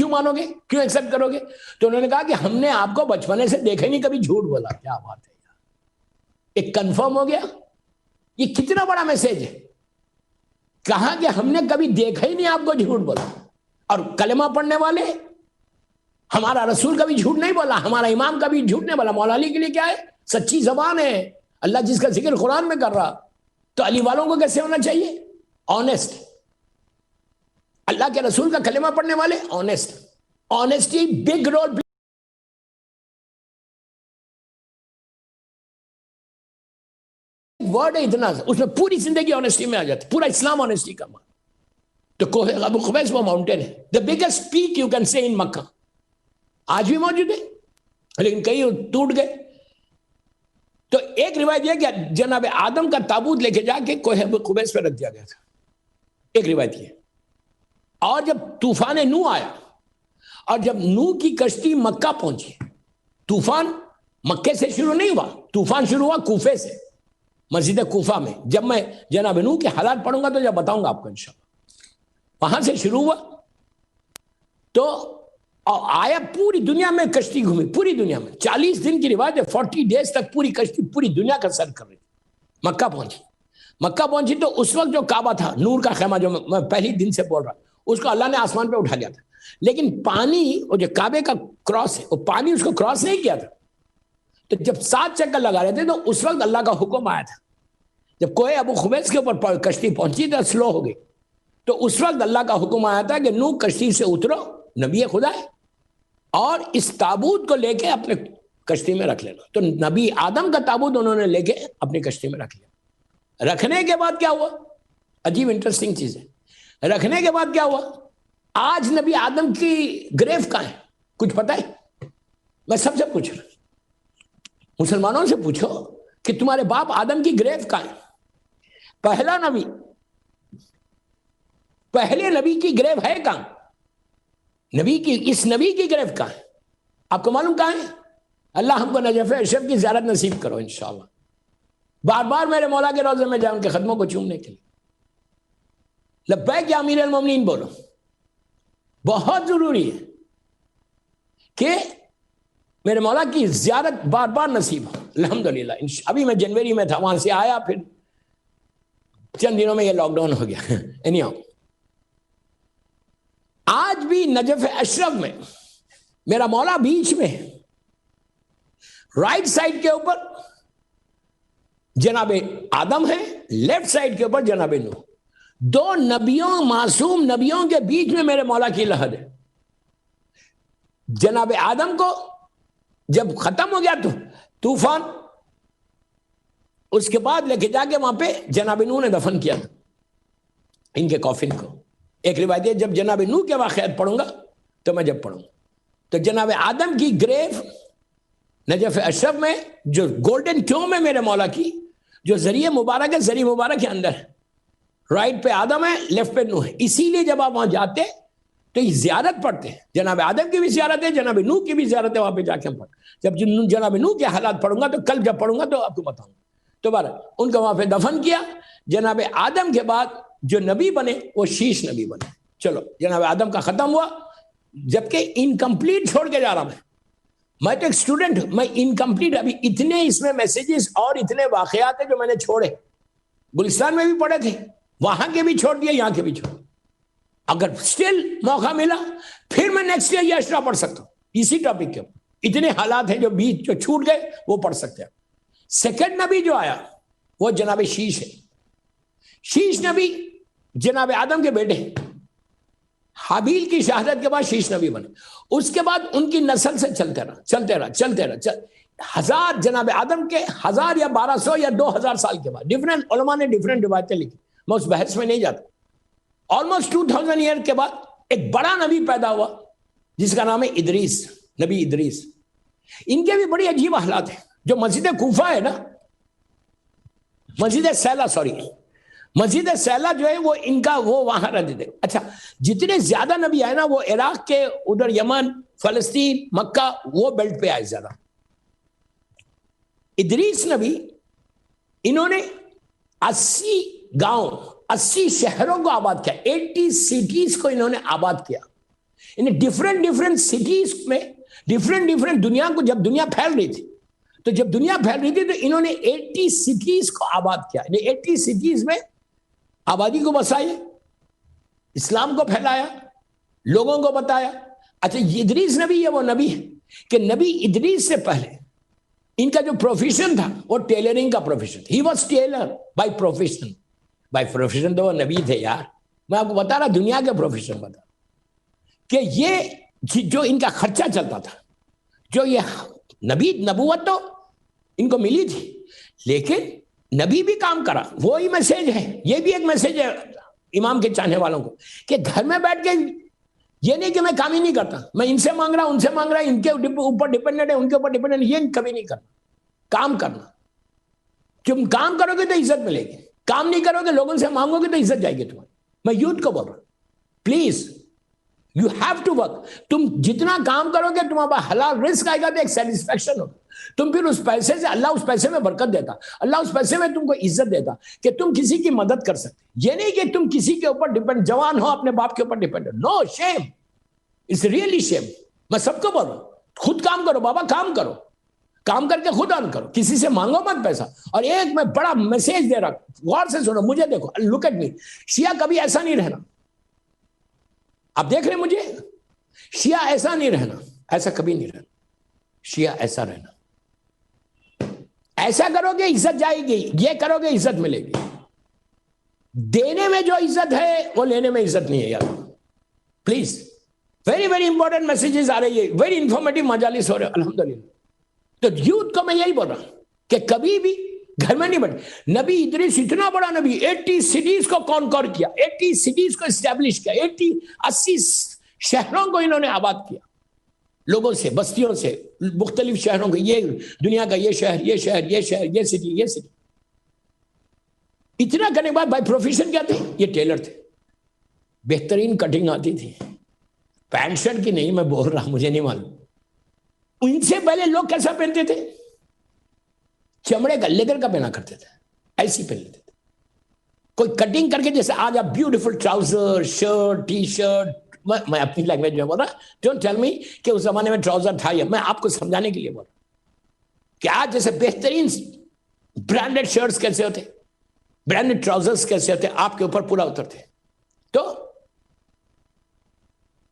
مانو گے کیوں ایکسپٹ کرو گے؟ تو انہوں نے کہا کہ ہم نے آپ کو بچپنے سے دیکھا نہیں کبھی جھوٹ بولا. کیا بات ہے یار, ایک کنفرم ہو گیا. یہ کتنا بڑا میسج ہے. کہا کہ ہم نے کبھی دیکھا ہی نہیں آپ کو جھوٹ بولا. اور کلمہ پڑھنے والے, ہمارا رسول کبھی جھوٹ نہیں بولا, ہمارا امام کبھی جھوٹ نہیں بولا. مولا علی کے لیے کیا ہے؟ سچی زبان ہے. اللہ جس کا ذکر قرآن میں کر رہا, تو علی والوں کو کیسے ہونا چاہیے؟ آنےسٹ. اللہ کے رسول کا کلمہ پڑھنے والے honest. Honesty big role. Word ہے اتنا, اس میں پوری زندگی آنےسٹی میں آ جاتی, پورا اسلام آنےسٹی کا مان. تو کوہ ابو قبیس وہ ماؤنٹین ہے, the biggest peak you can say in مکہ. آج بھی موجود ہے لیکن کئی ٹوٹ گئے. تو ایک روایت یہ کہ جناب آدم کا تابوت لے کے جا کے کوہ ابو قبیس پہ رکھ دیا گیا تھا, ایک روایت یہ. اور جب طوفان نو آیا, اور جب نو کی کشتی مکہ پہنچی, طوفان مکے سے شروع نہیں ہوا, طوفان شروع ہوا کوفے سے, مسجد کوفہ میں. جب میں جناب نو کے حالات پڑھوں گا تو جب بتاؤں گا آپ کو انشاءاللہ. وہاں سے شروع ہوا تو آیا, پوری دنیا میں کشتی گھومی, پوری دنیا میں 40 دن کی روایت ہے, 40 days تک پوری کشتی پوری دنیا کا سر کر رہی. مکہ پہنچی تو اس وقت جو کعبہ تھا, نور کا خیمہ, جو میں پہلی دن سے بول رہا, اس کو اللہ نے آسمان پہ اٹھا لیا تھا. لیکن پانی, وہ جو کعبے کا کراس ہے, وہ پانی اس کو کراس نہیں کیا تھا. تو جب 7 چکر لگا رہے تھے تو اس وقت اللہ کا حکم آیا تھا. جب کوہ ابو قبیس کے اوپر کشتی پہنچی تو سلو ہو گئی, تو اس وقت اللہ کا حکم آیا تھا کہ نو کشتی سے اترو, نبی خدا ہے, اور اس تابوت کو لے کے اپنے کشتی میں رکھ لینا. تو نبی آدم کا تابوت انہوں نے لے کے اپنی کشتی میں رکھ لیا. رکھنے کے بعد کیا ہوا؟ عجیب انٹرسٹنگ چیز ہے. رکھنے کے بعد کیا ہوا؟ آج نبی آدم کی گریو کہاں ہے؟ کچھ پتہ ہے؟ میں سب سے پوچھ رہا ہوں, مسلمانوں سے پوچھو کہ تمہارے باپ آدم کی گریو کہاں ہے؟ پہلے نبی کی گریو ہے کہاں؟ اس نبی کی گریو کہاں ہے؟ آپ کو معلوم کہاں ہے؟ اللہ ہم کو نجف اشرف کی زیارت نصیب کرو انشاءاللہ. بار بار میرے مولا کے روضے میں جاؤں, ان کے قدموں کو چومنے کے لیے. لبیک یا امیر المومنین بولو. بہت ضروری ہے کہ میرے مولا کی زیارت بار بار نصیب ہو. الحمدللہ. ابھی میں جنوری میں تھا, وہاں سے آیا, پھر چند دنوں میں یہ لاک ڈاؤن ہو گیا. anyhow, آج بھی نجف اشرف میں میرا مولا بیچ میں, رائٹ سائڈ کے اوپر جناب آدم ہے, لیفٹ سائڈ کے اوپر جناب نوح. 2 نبیوں, معصوم نبیوں کے بیچ میں میرے مولا کی لحد ہے. جناب آدم کو جب ختم ہو گیا تو طوفان, اس کے بعد لے کے جا کے وہاں پہ جناب نوح نے دفن کیا تھا ان کے کافن کو. ایک روایت ہے جب جناب نوح کے واقعات پڑھوں گا تو میں جب پڑھوں گا, تو جناب آدم کی گریو نجف اشرف میں, جو گولڈن کیوم ہے میرے مولا کی, جو ذریعہ مبارک ہے, ذریعہ مبارک کے اندر ہے. رائٹ پہ آدم ہے, لیفٹ پہ نوح ہے. اسی لیے جب آپ وہاں جاتے تو یہ زیارت پڑھتے ہیں. جناب آدم کی بھی زیارت ہے, جناب نوح کی بھی زیارت ہے. وہاں پہ جا کے ہم پڑھتے. جب جناب نوح کے حالات پڑھوں گا تو کل جب پڑھوں گا تو آپ کو بتاؤں گا. تو بارہ ان کو وہاں پہ دفن کیا. جناب آدم کے بعد جو نبی بنے وہ شیش نبی بنے. چلو جناب آدم کا ختم ہوا, جبکہ انکمپلیٹ چھوڑ کے جا رہا ہوں. میں تو ایک اسٹوڈنٹ ہوں, میں انکمپلیٹ, ابھی اتنے اس میں میسیجز اور اتنے واقعات ہیں جو میں نے چھوڑے. گلستان میں بھی پڑھے تھے, وہاں کے بھی چھوڑ دیے, یہاں کے بھی چھوڑ. اگر سٹل موقع ملا پھر میں نیکسٹ ایئر یہ اشرا پڑھ سکتا ہوں اسی ٹاپک کے اوپر. اتنے حالات ہیں جو بیچ جو چھوٹ گئے وہ پڑھ سکتے ہیں. سیکنڈ نبی جو آیا وہ جناب شیش ہے. شیش نبی جناب آدم کے بیٹے ہیں. حابیل کی شہادت کے بعد شیش نبی بنے. اس کے بعد ان کی نسل سے چلتے رہا. ہزار جناب آدم کے 1000 یا 1200 یا 2000 سال کے بعد ڈیفرنٹ علماء نے ڈیفرنٹ روایتیں لکھی, میں اس بحث میں نہیں جاتا. آلموسٹ 2000 ایئر کے بعد ایک بڑا نبی پیدا ہوا جس کا نام ہے ادریس, نبی ادریس. ان کے بھی بڑی عجیب حالات ہیں. جو مسجد کوفہ ہے نا, مسجد سیلا جو ہے وہ ان کا وہ وہاں رہتے تھے. اچھا, جتنے زیادہ نبی آئے نا وہ عراق کے ادھر, یمن, فلسطین, مکہ, وہ بیلٹ پہ آئے زیادہ. ادریس نبی, انہوں نے 80 گاؤں 80 شہروں کو آباد کیا, 80 سٹیز کو انہوں نے آباد کیا. انہیں ڈفرنٹ سٹیز میں ڈفرنٹ دنیا کو, جب دنیا پھیل رہی تھی تو انہوں نے 80 سٹیز کو آباد کیا. 80 سٹیز میں آبادی کو بسایا, اسلام کو پھیلایا, لوگوں کو بتایا. اچھا, ادریس نبی یہ وہ نبی ہے کہ نبی ادریس سے پہلے ان کا جو پروفیشن تھا وہ ٹیلرنگ کا profession. He was tailor by profession تو وہ نبی تھے یار. میں آپ کو بتا رہا دنیا کے پروفیشن بتا کہ یہ جو ان کا خرچہ چلتا تھا, جو یہ نبوت تو ان کو ملی تھی, لیکن نبی بھی کام کرا. وہی میسج ہے, یہ بھی ایک میسج ہے امام کے چاہنے والوں کو کہ گھر میں بیٹھ کے یہ نہیں کہ میں کام ہی نہیں کرتا, میں ان سے مانگ رہا ان سے مانگ رہا, ان کے اوپر ڈیپینڈنٹ ہے ان کے اوپر ڈیپینڈنٹ, یہ کبھی نہیں کرنا. کام کرنا, تم کام کرو گے تو عزت ملے گی, کام نہیں کرو گے لوگوں سے مانگو گے تو عزت جائے گی تمہاری. میں یوتھ کو بول رہا ہوں, please you have to work. تم جتنا کام کرو گے تمہارے پاس حلال رزق آئے گا تو ایک سیٹسفیکشن ہوگا. تم پھر اس پیسے سے, اللہ اس پیسے میں برکت دیتا, اللہ اس پیسے میں تم کو عزت دیتا کہ تم کسی کی مدد کر سکتے. یہ نہیں کہ تم کسی کے اوپر ڈیپینڈ, جوان ہو اپنے باپ کے اوپر depend. No, shame, it's really shame. میں سب کو بول رہا ہوں خود کام کرو بابا, کام کرو, کام کر کے خود ارن کرو, کسی سے مانگو مت پیسہ. اور ایک میں بڑا میسج دے رہا, غور سے سنو, مجھے دیکھو, لک ایٹ می. شیعہ کبھی ایسا نہیں رہنا. آپ دیکھ رہے ہیں مجھے, شیعہ ایسا نہیں رہنا, ایسا کبھی نہیں رہنا. شیعہ ایسا رہنا, ایسا کرو گے عزت جائے گی, یہ کرو گے عزت ملے گی. دینے میں جو عزت ہے وہ لینے میں عزت نہیں ہے یار. پلیز, ویری امپورٹنٹ میسیجز آ رہی ہے, ویری انفارمیٹیو مجالس ہو رہے الحمدللہ. تو یوتھ کو میں یہی بول رہا ہوں کہ کبھی بھی گھر میں نہیں بیٹھے. نبی ادریس اتنا بڑا نبی, 80 سٹیز کو کانکر کیا, 80 سٹیز کو اسٹیبلش کیا, 80 شہروں کو انہوں نے آباد کیا, لوگوں سے, بستیوں سے, مختلف شہروں کو, یہ دنیا کا یہ شہر, یہ شہر, یہ شہر, یہ سٹی, یہ سٹی. اتنا کرنے کے بعد بائی پروفیشن کیا تھے, یہ ٹیلر تھے. بہترین کٹنگ آتی تھی, پینٹ شرٹ کی نہیں میں بول رہا, مجھے نہیں معلوم. ان سے پہلے لوگ کیسا پہنتے تھے, چمڑے کا, لیدر کا پہنا کرتے تھے, ایسی پہن لیتے تھے. کوئی کٹنگ کر کے, جیسے آج آپ beautiful trouser, shirt, T shirt, میں اپنی لینگویج میں بول رہا, ڈونٹ ٹیل می کہ اس زمانے میں ٹراؤزر تھا, یا میں آپ کو سمجھانے کے لیے بول رہا کہ آج جیسے بہترین برانڈڈ شرٹس کیسے ہوتے, برانڈڈ ٹراؤزرز کیسے ہوتے, آپ کے اوپر پورا اترتے. تو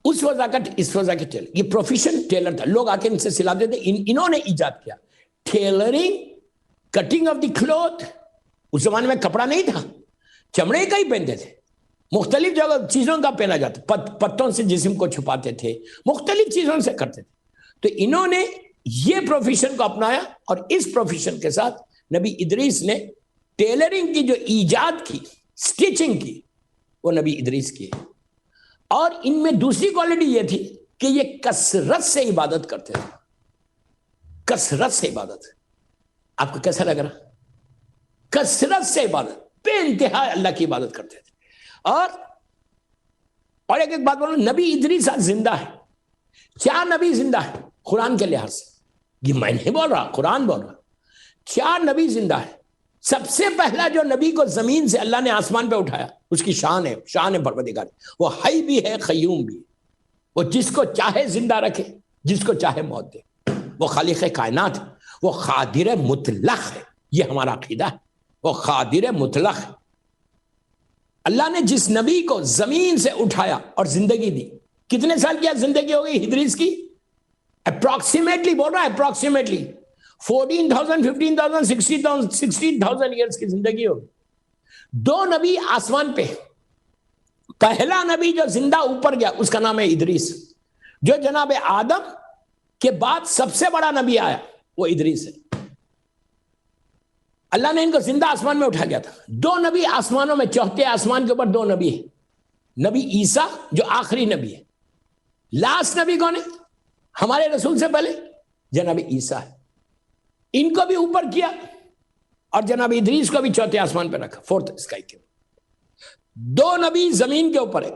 اس وضاقت اس وضع کے ٹیلر, یہ پروفیشن ٹیلر تھا. لوگ آ کے ان سے سلاتے تھے. انہوں نے ایجاد کیا tailoring, cutting of the cloth. اس زمانے میں کپڑا نہیں تھا, چمڑے کا ہی پہنتے تھے. مختلف جگہ چیزوں کا پہنا جاتا, پتوں سے جسم کو چھپاتے تھے, مختلف چیزوں سے کرتے تھے. تو انہوں نے یہ پروفیشن کو اپنایا, اور اس پروفیشن کے ساتھ نبی ادریس نے ٹیلرنگ کی جو ایجاد کی, سٹیچنگ کی, وہ نبی ادریس کی. اور ان میں دوسری کوالٹی یہ تھی کہ یہ کثرت سے عبادت کرتے تھے, کثرت سے عبادت. آپ کو کیسا لگ رہا؟ کثرت سے عبادت, بے انتہا اللہ کی عبادت کرتے تھے. اور ایک بات بولوں, نبی ادریس زندہ ہے. 4 نبی زندہ ہے قرآن کے لحاظ سے, یہ میں نہیں بول رہا, قرآن بول رہا. 4 نبی زندہ ہے. سب سے پہلا جو نبی کو زمین سے اللہ نے آسمان پہ اٹھایا, اس کی شان ہے پروردگار. وہ حی بھی ہے, قیوم بھی ہے. وہ جس کو چاہے زندہ رکھے, جس کو چاہے موت دے. وہ خالق کائنات ہے, وہ قادر مطلق ہے. یہ ہمارا عقیدہ ہے, وہ قادر مطلق ہے. اللہ نے جس نبی کو زمین سے اٹھایا اور زندگی دی, کتنے سال کیا زندگی ہو گئی ادریس کی؟ اپروکسیمیٹلی بول رہا ہے, اپروکسیمیٹلی 14,000, 15,000, 16,000 ایئرس کی زندگی ہوگی. 2 نبی آسمان پہ. پہلا نبی جو زندہ اوپر گیا اس کا نام ہے ادریس, جو جناب آدم کے بعد سب سے بڑا نبی آیا وہ ادریس ہے. اللہ نے ان کو زندہ آسمان میں اٹھا گیا تھا. 2 نبی آسمانوں میں, چوتھے آسمان کے اوپر 2 نبی ہیں. نبی عیسیٰ جو آخری نبی ہے. لاسٹ نبی کون ہے ہمارے رسول سے پہلے؟ جناب عیسیٰ ہے. ان کو بھی اوپر کیا, اور جناب ادریس کو بھی چوتھے آسمان پہ رکھا, 4th اسکائی کے. 2 نبی زمین کے اوپر ہے.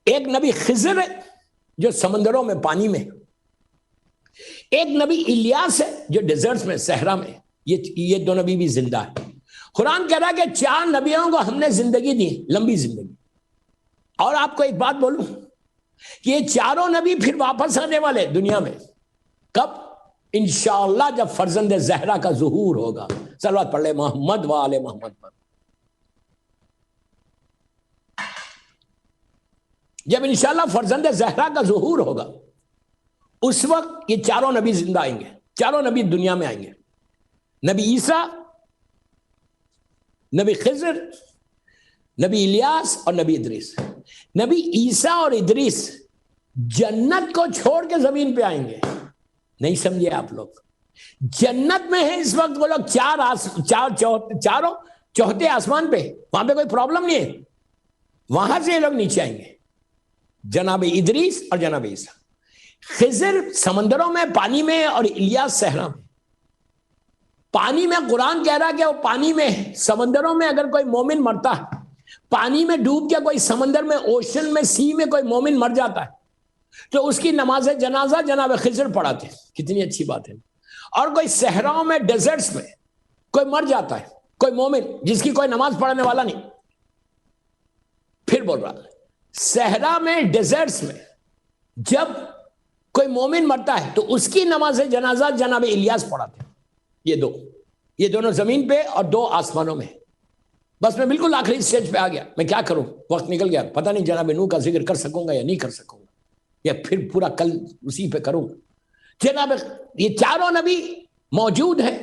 ایک نبی خضر ہے جو سمندروں میں, پانی میں. ایک نبی الیاس ہے جو ڈیزرٹس میں, صحرا میں. یہ 2 نبی بھی زندہ ہے. قرآن کہہ رہا ہے کہ 4 نبیوں کو ہم نے زندگی دی، لمبی زندگی. اور آپ کو ایک بات بولوں کہ یہ 4 نبی پھر واپس آنے والے دنیا میں. کب؟ انشاءاللہ جب فرزند زہرا کا ظہور ہوگا. صلوات پڑھ لے محمد و آل محمد پر. جب انشاءاللہ فرزند زہرا کا ظہور ہوگا اس وقت یہ 4 نبی زندہ آئیں گے. 4 نبی دنیا میں آئیں گے. نبی عیسیٰ، نبی خضر، نبی الیاس اور نبی ادریس. نبی عیسیٰ اور ادریس جنت کو چھوڑ کے زمین پہ آئیں گے. نہیں سمجھے آپ لوگ؟ جنت میں ہیں اس وقت وہ لوگ، چاروں چوتھے آسمان پہ، وہاں پہ کوئی پرابلم نہیں ہے. وہاں سے یہ لوگ نیچے آئیں گے، جناب ادریس اور جناب عیسیٰ. خضر سمندروں میں، پانی میں، اور الیاس صحرا میں. پانی میں قرآن کہہ رہا کہ وہ پانی میں، سمندروں میں اگر کوئی مومن مرتا ہے، پانی میں ڈوب کے کوئی سمندر میں، اوشن میں، سی میں کوئی مومن مر جاتا ہے تو اس کی نماز جنازہ جناب خضر پڑھاتے ہیں. کتنی اچھی بات ہے. اور کوئی صحراؤں میں، ڈیزرٹس میں کوئی مر جاتا ہے، کوئی مومن جس کی کوئی نماز پڑھنے والا نہیں. پھر بول رہا صحرا میں، ڈیزرٹس میں جب کوئی مومن مرتا ہے تو اس کی نماز جنازہ جناب الیاس پڑھاتے ہیں. یہ دونوں زمین پہ اور 2 آسمانوں میں. بس میں بالکل آخری سٹیج پہ آ گیا. میں کیا کروں، وقت نکل گیا. پتہ نہیں جناب نوح کا ذکر کر سکوں گا یا نہیں کر سکوں گا، یا پھر پورا کل اسی پہ کروں گا. جناب یہ 4 نبی موجود ہیں.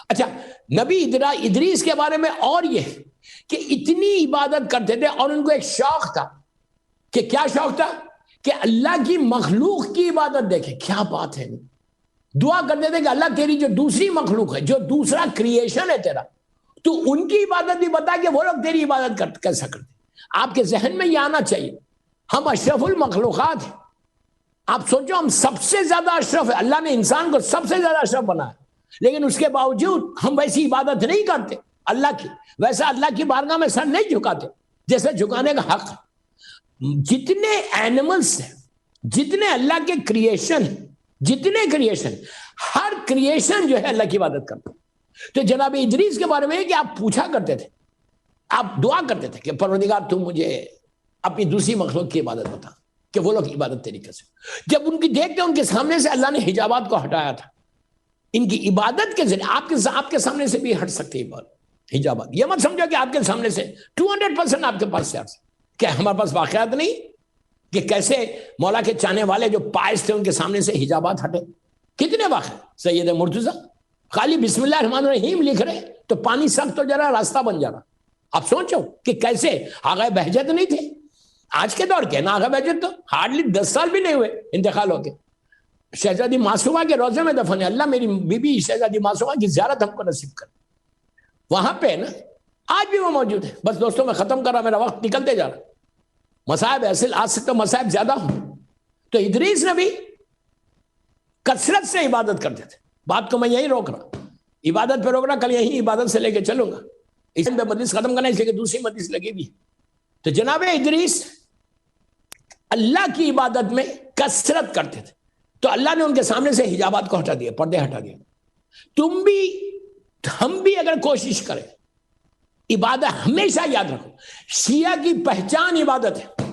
اچھا، نبی ادریس کے بارے میں اور یہ کہ اتنی عبادت کرتے تھے، اور ان کو ایک شوق تھا. کہ کیا شوق تھا؟ کہ اللہ کی مخلوق کی عبادت. دیکھیں کیا بات ہے. دعا کرتے تھے کہ اللہ تیری جو دوسری مخلوق ہے، جو دوسرا کریشن ہے تیرا، تو ان کی عبادت بھی بتا کہ وہ لوگ تیری عبادت کیسا کرتے. آپ کے ذہن میں یہ آنا چاہیے ہم اشرف المخلوقات ہیں. آپ سوچو ہم سب سے زیادہ اشرف ہے. اللہ نے انسان کو سب سے زیادہ اشرف بنایا، لیکن اس کے باوجود ہم ویسی عبادت نہیں کرتے اللہ کی. ویسا اللہ کی بارگاہ میں سر نہیں جھکاتے جیسے جھکانے کا حق. جتنے اینیملز ہیں، جتنے اللہ کے کریشن، جتنے کریشن، ہر کریشن جو ہے اللہ کی عبادت کرتا. تو جناب ادریس کے بارے میں کہ آپ پوچھا کرتے تھے، آپ دعا کرتے تھے کہ پروردگار تو مجھے اپنی دوسری مخلوق کی عبادت بتا کہ وہ لوگ عبادت طریقے سے. جب ان کی دیکھتے ان کے سامنے سے اللہ نے حجابات کو ہٹایا تھا. ان کی عبادت کے ذریعے آپ کے سامنے سے بھی ہٹ سکتے حجابات. یہ مت سمجھو کہ آپ کے سامنے سے 200% آپ کے پاس سے کیا ہمارے پاس واقعات نہیں کہ کیسے مولا کے چاہنے والے جو پائس تھے ان کے سامنے سے حجابات ہٹے. کتنے واقع. سید مرتضیٰ خالی بسم اللہ الرحمن الرحیم لکھ رہے تو پانی سخت ہو جا رہا، راستہ بن جا رہا. آپ سوچو کہ کیسے. آغا بہجت نہیں تھے آج کے دور کے نا. آغا بہجت تو ہارڈلی 10 سال بھی نہیں ہوئے انتقال ہو کے. شہزادی معصومہ کے روزے میں دفن ہے. اللہ میری بی بی شہزادی معصومہ کی زیارت ہم کو نصیب کر. وہاں پہ نا آج بھی وہ موجود ہے. بس دوستوں میں ختم کر رہا، میرا وقت نکلتے جا رہا. مصائب ایسے آج سے تو مصائب زیادہ ہوں. تو ادریس نبی کثرت سے عبادت کرتے تھے. بات کو میں یہی روک رہا، عبادت پہ روک رہا. کل یہی عبادت سے لے کے چلوں گا. اس پہ مجلس ختم کرنا، اس لیے کہ دوسری مجلس لگی بھی. تو جناب ادریس اللہ کی عبادت میں کثرت کرتے تھے. تو اللہ نے ان کے سامنے سے حجابات کو ہٹا دیا، پردے ہٹا دیا. تم بھی ہم بھی اگر کوشش کریں، عبادت ہمیشہ یاد رکھو شیعہ کی پہچان عبادت ہے.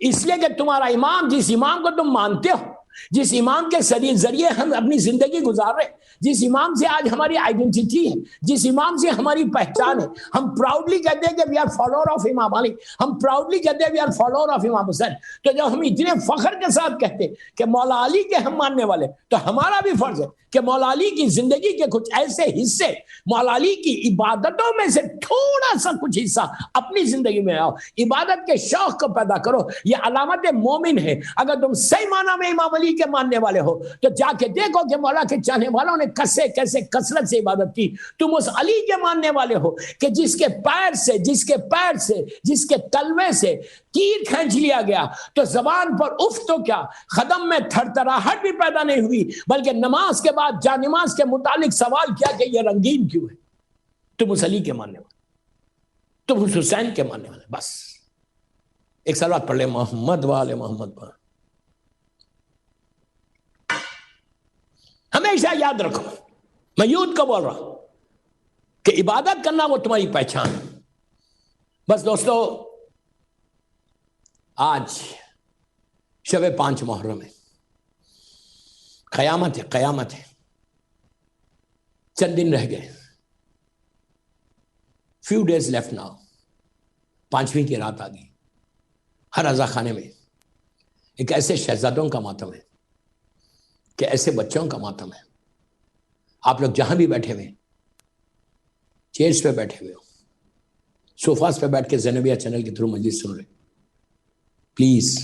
اس لیے کہ تمہارا امام، جس امام کو تم مانتے ہو، جس امام کے ذریعے ہم اپنی زندگی گزار رہے، جس امام سے آج ہماری آئیڈینٹی ہے، جس امام سے ہماری پہچان ہے. ہم پراؤڈلی کہتے ہیں کہ وی آر فالوور آف امام علی، ہم پراؤڈلی کہتے ہیں وی آر فالوور آف امام حسین. تو جب ہم اتنے فخر کے ساتھ کہتے ہیں کہ مولا علی کے ہم ماننے والے، تو ہمارا بھی فرض ہے کہ مولا علی کی زندگی کے کچھ ایسے حصے، مولا علی کی عبادتوں میں سے تھوڑا سا کچھ حصہ اپنی زندگی میں آؤ. عبادت کے شوق کو پیدا کرو. یہ علامت مومن ہے. اگر تم صحیح معنی میں امام علی کے ماننے والے ہو تو جا کے دیکھو کہ مولا کے چاہنے والوں نے کیسے کثرت سے عبادت کی. تم اس علی کے ماننے والے ہو کہ جس کے پیر سے، جس کے تلوے سے تیر کھینچ لیا گیا تو زبان پر اف تو کیا، قدم میں تھرتھراہٹ بھی پیدا نہیں ہوئی، بلکہ نماز کے بعد جا نماز کے متعلق سوال کیا کہ یہ رنگین کیوں ہے. تم اس علی کے ماننے والے، تم اس حسین کے ماننے والے. بس ایک صلوات پڑھ لے محمد وآل محمد پر. ہمیشہ یاد رکھو، میں یوتھ کو بول رہا ہوں، کہ عبادت کرنا وہ تمہاری پہچان. بس دوستو آج شب 5 محرم ہے، قیامت ہے، قیامت ہے. چند دن رہ گئے، few days left now. 5ویں کی رات آ گئی. ہر رضا خانے میں ایک ایسے شہزادوں کا ماتم ہے کہ ایسے بچوں کا ماتم ہے. آپ لوگ جہاں بھی بیٹھے ہوئے، چیئرز پہ بیٹھے ہوئے ہو، سوفاز پہ بیٹھ کے زینبیہ چینل کے تھرو مجلس سن رہے، please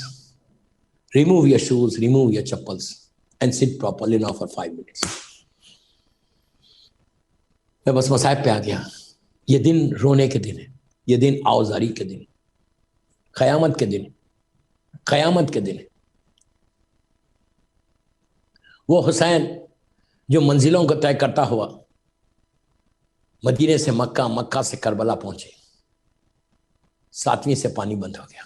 remove your shoes, remove your chappals and sit properly now for 5 minutes. میں بس مصائب پہ آ گیا. یہ دن رونے کے دن ہے، یہ دن آوزاری کے دن، قیامت کے دن، قیامت کے دن. وہ حسین جو منزلوں کو طے کرتا ہوا مدینے سے مکہ، مکہ سے کربلا پہنچے، 7ویں سے پانی بند ہو گیا.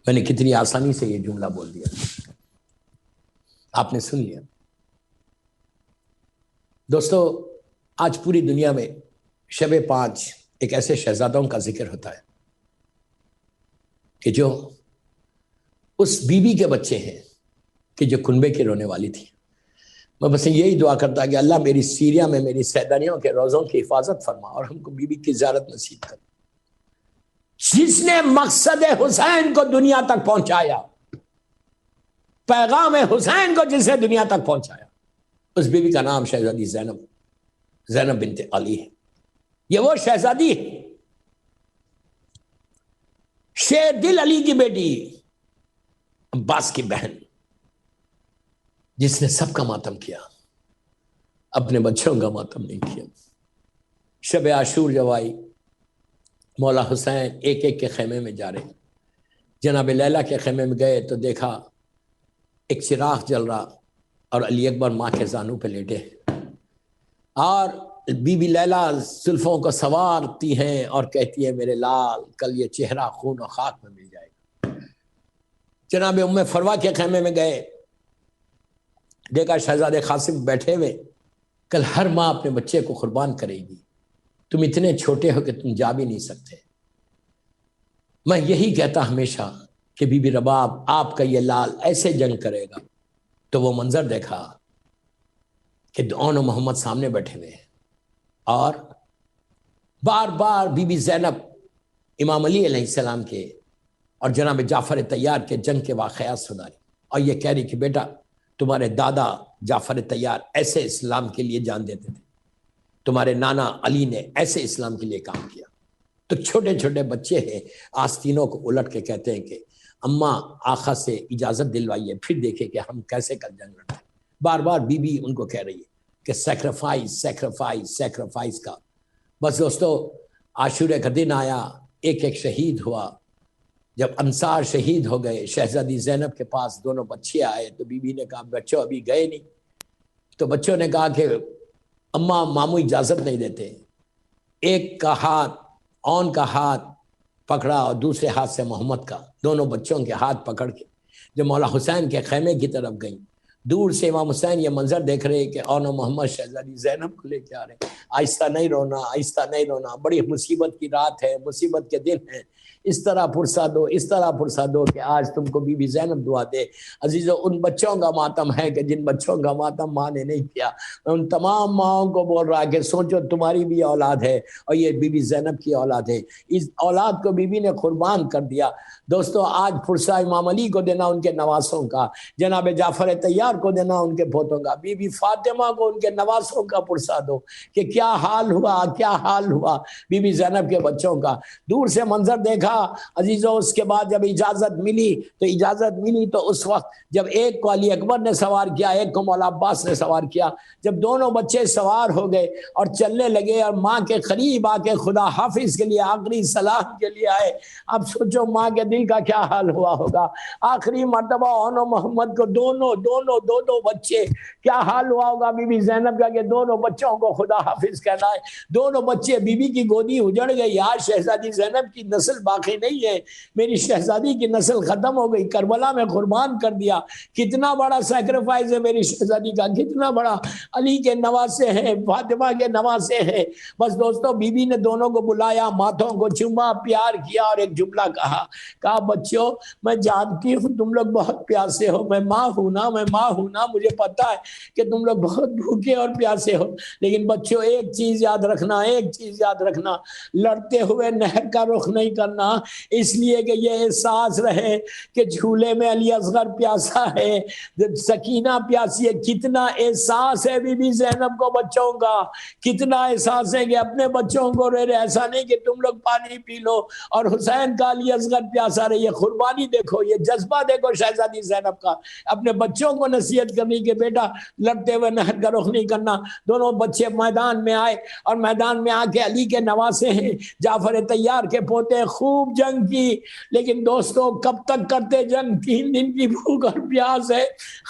میں نے کتنی آسانی سے یہ جملہ بول دیا، آپ نے سن لیا. دوستو آج پوری دنیا میں شب 5 ایک ایسے شہزادوں کا ذکر ہوتا ہے کہ جو اس بیوی کے بچے ہیں کہ جو کنبے کی رونے والی تھی. میں بس یہی دعا کرتا کہ اللہ میری سیریا میں میری سیدانیوں کے روزوں کی حفاظت فرما اور ہم کو بیوی کی زیارت نصیب کر. جس نے مقصد حسین کو دنیا تک پہنچایا، پیغام حسین کو جس نے دنیا تک پہنچایا، اس بیوی کا نام شہزادی زینب، زینب بنت علی ہے. یہ وہ شہزادی ہے، شیر دل علی کی بیٹی، عباس کی بہن، جس نے سب کا ماتم کیا، اپنے بچوں کا ماتم نہیں کیا. شب عاشور جب آئی، مولا حسین ایک ایک کے خیمے میں جا رہے. جناب لیلہ کے خیمے میں گئے تو دیکھا ایک چراغ جل رہا اور علی اکبر ماں کے زانوں پہ لیٹے، اور بی بی لیلہ زلفوں کو سنوارتی ہیں اور کہتی ہے میرے لال کل یہ چہرہ خون و خاک میں مل جائے گا. جناب ام فروا کے خیمے میں گئے، دیکھا شہزادے قاسم بیٹھے ہوئے. کل ہر ماں اپنے بچے کو قربان کرے گی، تم اتنے چھوٹے ہو کہ تم جا بھی نہیں سکتے. میں یہی کہتا ہمیشہ کہ بی بی رباب آپ کا یہ لال ایسے جنگ کرے گا. تو وہ منظر دیکھا کہ دونوں محمد سامنے بیٹھے ہوئے ہیں اور بار بار بی بی زینب امام علی علیہ السلام کے اور جناب جعفر طیار کے جنگ کے واقعات سنا رہی اور یہ کہہ رہی کہ بیٹا تمہارے دادا جعفر طیار ایسے اسلام کے لیے جان دیتے تھے، تمہارے نانا علی نے ایسے اسلام کے لیے کام کیا. تو چھوٹے چھوٹے بچے ہیں، آستینوں کو الٹ کے کہتے ہیں کہ اماں آقا سے اجازت دلوائیے پھر دیکھیں کہ ہم کیسے کل جنگ لڑتے ہیں. بار بار بی بی ان کو کہہ رہی ہے کہ سیکریفائس سیکریفائس سیکریفائس کا. بس دوستو عاشورے کا دن آیا، ایک ایک شہید ہوا. جب انصار شہید ہو گئے، شہزادی زینب کے پاس دونوں بچے آئے تو بی بی نے کہا بچوں ابھی گئے نہیں. تو بچوں نے کہا کہ اماں ماموں اجازت نہیں دیتے. ایک کا ہاتھ اون کا ہاتھ پکڑا اور دوسرے ہاتھ سے محمد کا، دونوں بچوں کے ہاتھ پکڑ کے جب مولا حسین کے خیمے کی طرف گئیں، دور سے امام حسین یہ منظر دیکھ رہے کہ اون و محمد شہزادی زینب کو لے کے آ رہے ہیں. آہستہ نہیں رونا، آہستہ نہیں رونا، بڑی مصیبت کی رات ہے، مصیبت کے دن ہے، اس طرح پرسا دو، اس طرح پرسا دو کہ آج تم کو بی بی زینب دعا دے. عزیزو ان بچوں کا ماتم ہے کہ جن بچوں کا ماتم ماں نے نہیں کیا. ان تمام ماؤں کو بول رہا ہے کہ سوچو تمہاری بھی اولاد ہے اور یہ بی بی زینب کی اولاد ہے، اس اولاد کو بی بی نے قربان کر دیا. دوستو آج فرصہ امام علی کو دینا ان کے نواسوں کا، جناب جعفر طیار کو دینا ان کے پوتوں کا، بی بی فاطمہ کو ان کے نواسوں کا پرسا دو کہ کیا حال ہوا، کیا حال ہوا بی بی زینب کے بچوں کا. دور سے منظر دیکھا عزیزو. اس کے بعد جب اجازت ملی تو اس وقت جب ایک کو علی اکبر نے سوار کیا، ایک کو مولا عباس نے سوار کیا، جب دونوں بچے سوار ہو گئے اور چلنے لگے اور ماں کے قریب آ کے خدا حافظ کے لیے آخری سلام کے لیے آئے، اب سوچو ماں کے دل کا کیا حال ہوا ہوگا. آخری مرتبہ اونو محمد کو دو بچے، کیا حال ہوا ہوگا بی بی زینب کا کہ دونوں بچوں کو خدا حافظ کہنا ہے. دونوں بچے بی بی کی گودی اجڑ گئی. آج شہزادی زینب کی نسل باقی باقی نہیں ہے، میری شہزادی کی نسل ختم ہو گئی، کربلا میں قربان کر دیا، کتنا بڑا سیکریفائز ہے میری شہزادی کا، کتنا بڑا، علی کے نواسے ہیں، فاطمہ کے نواسے ہیں۔ بس دوستو بی بی نے دونوں کو بلایا، ماتھوں کو چوما، پیار کیا اور ایک جملہ کہا بچوں میں جانتی ہوں تم لوگ بہت پیاسے ہو، میں ماں ہوں نا، مجھے پتا ہے کہ تم لوگ بہت بھوکے اور پیاسے ہو، لیکن بچوں ایک چیز یاد رکھنا، لڑتے ہوئے نہر کا رخ نہیں کرنا، اس لیے کہ یہ احساس رہے کہ جھولے میں علی اصغر پیاسا ہے، سکینہ پیاسی ہے۔ کتنا احساس ہے بی بی زینب کو بچوں کا، کتنا احساس ہے کہ اپنے بچوں کو ایسا نہیں کہ تم لوگ پانی پی لو اور حسین کا علی اصغر پیاسا رہی ہے۔ قربانی دیکھو، یہ جذبہ دیکھو شہزادی زینب کا، اپنے بچوں کو نصیحت کرنی کہ بیٹا لڑتے ہوئے نہر کا رخ نہیں کرنا۔ دونوں بچے میدان میں آئے اور میدان میں آ کے علی کے نواسے ہیں، جعفر طیار کے پوتے، خوب جنگ کی، لیکن دوستو کب تک کرتے جنگ؟ 3 دن کی بھوک اور پیاس ہے،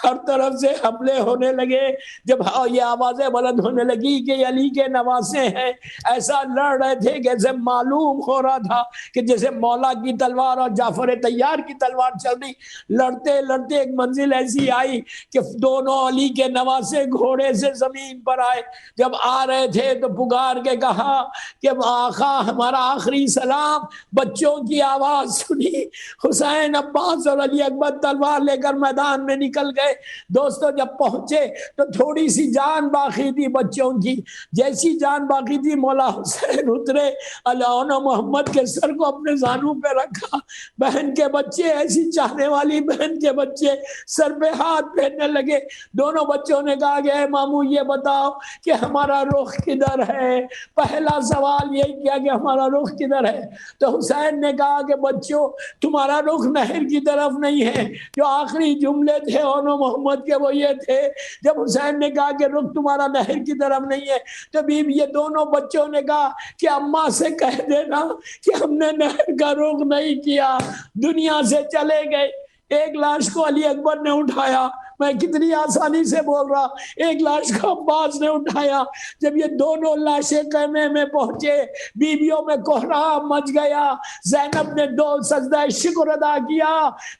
ہر طرف سے حملے ہونے لگے۔ جب یہ آوازیں بلند ہونے لگی کہ علی کے نواسے ہیں، ایسا لڑ رہے تھے کہ جیسے معلوم ہو رہا تھا کہ جیسے مولا کی تلوار اور جعفر طیار کی تلوار چل رہی۔ لڑتے لڑتے ایک منزل ایسی آئی کہ دونوں علی کے نواسے گھوڑے سے زمین پر آئے۔ جب آ رہے تھے تو پکار کے کہا کہ آقا ہمارا آخری سلام، بچوں کی آواز سنی، حسین عباس اور علی اکبر تلوار لے کر میدان میں نکل گئے۔ دوستو جب پہنچے تو تھوڑی سی جان باقی تھی بچوں کی، جیسی جان باقی تھی مولا حسین اترے، علیہ محمد کے سر کو اپنے زانوں پہ رکھا، بہن کے بچے، ایسی چاہنے والی بہن کے بچے سر پہ ہاتھ پھیرنے لگے۔ دونوں بچوں نے کہا کہ اے ماموں یہ بتاؤ کہ ہمارا رخ کدھر ہے؟ پہلا سوال یہی کیا کہ ہمارا رخ کدھر ہے؟ تو حسین نے کہا کہ بچوں تمہارا رخ نہر کی طرف نہیں ہے۔ جو آخری جملے تھے اونو محمد کے وہ یہ تھے، جب حسین نے کہا کہ رخ تمہارا نہر کی طرف نہیں ہے تو یہ دونوں بچوں نے کہا کہ اماں سے کہہ دینا کہ ہم نے نہر کا رخ نہیں کیا، دنیا سے چلے گئے۔ ایک لاش کو علی اکبر نے اٹھایا، میں کتنی آسانی سے بول رہا، ایک لاش کو عباس نے اٹھایا۔ جب یہ دونوں لاشیں خیمے میں پہنچے، بیویوں میں کوہرام مچ گیا۔ زینب نے 2 سجدہ شکر ادا کیا،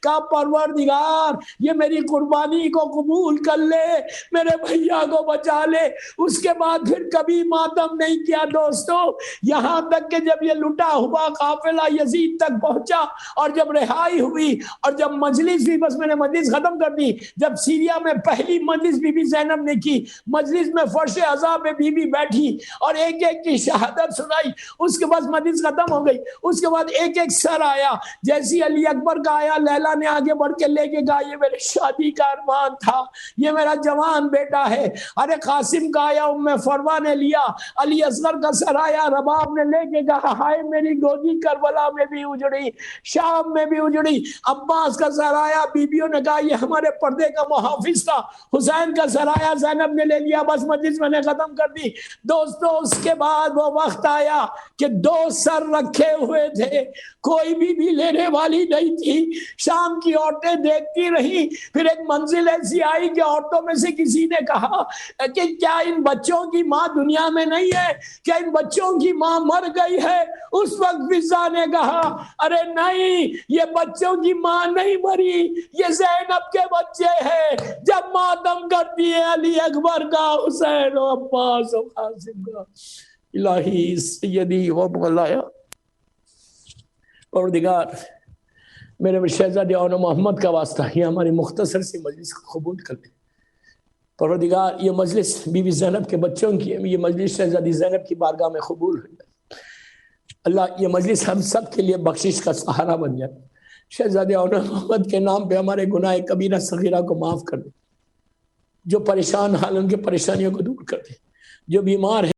کہا پروردگار یہ میری قربانی کو قبول کر لے، میرے بھیا کو بچا لے۔ اس کے بعد پھر کبھی ماتم نہیں کیا دوستو، یہاں تک کہ جب یہ لٹا ہوا قافلہ یزید تک پہنچا اور جب رہائی ہوئی اور جب مجلس بھی، بس میں نے مجلس ختم کر دی، جب سیریا میں پہلی مجلس بی بی زینب نے کی، مجلس میں فرش عزا پہ بی بی بیٹھی اور ایک ایک کی شہادت سنائی، اس کے بعد مجلس ختم ہو گئی۔ اس کے بعد ایک ایک سر آیا، جیسی علی اکبر کا آیا، لیلا نے آگے بڑھ کے لے کے کہا یہ میرے شادی کا ارمان تھا، یہ میرا جوان بیٹا ہے۔ ارے قاسم کا آیا، ام فروہ نے لیا، علی اصغر کا سر آیا، رباب نے لے کے کہا ہائے میری گودی کربلا میں بھی اجڑی، شام میں بھی اجڑی۔ عباس کا سر آیا، بیویوں نے کہا یہ ہمارے پردے کا محافظ تھا۔ حسین کا سر آیا، زینب نے لے لیا، بس مجلس میں نے ختم کر دی۔ دوستو اس کے بعد وہ وقت آیا کہ 2 سر رکھے ہوئے تھے، کوئی بھی لینے والی نہیں تھی۔ شام کی عورتیں دیکھتی رہی، پھر ایک منزل ایسی آئی کہ عورتوں میں سے کسی نے کہا کہ کیا ان بچوں کی ماں دنیا میں نہیں ہے؟ کیا ان بچوں کی ماں مر گئی ہے؟ اس وقت فضا نے کہا ارے نہیں، یہ بچوں کی ماں نہیں مری، یہ زینب کے بچے ہیں۔ جب ماتم کرتی ہے علی اکبر کا، حسین و عباس و قاسم کا، الہی سیدی و مولایا، پروردگار میرے شہزادے اونو محمد کا واسطہ یہ ہماری مختصر سی مجلس کو قبول کر لے۔ پروردگار یہ مجلس بی بی زینب کے بچوں کی ہے، یہ مجلس شہزادی زینب کی بارگاہ میں قبول ہو جائے۔ اللہ یہ مجلس ہم سب کے لیے بخشش کا سہارا بن جائے۔ شہزادے اونو محمد کے نام پہ ہمارے گناہ کبیرہ صغیرہ کو معاف کر دے، جو پریشان حال ان کے پریشانیوں کو دور کر دے، جو بیمار ہیں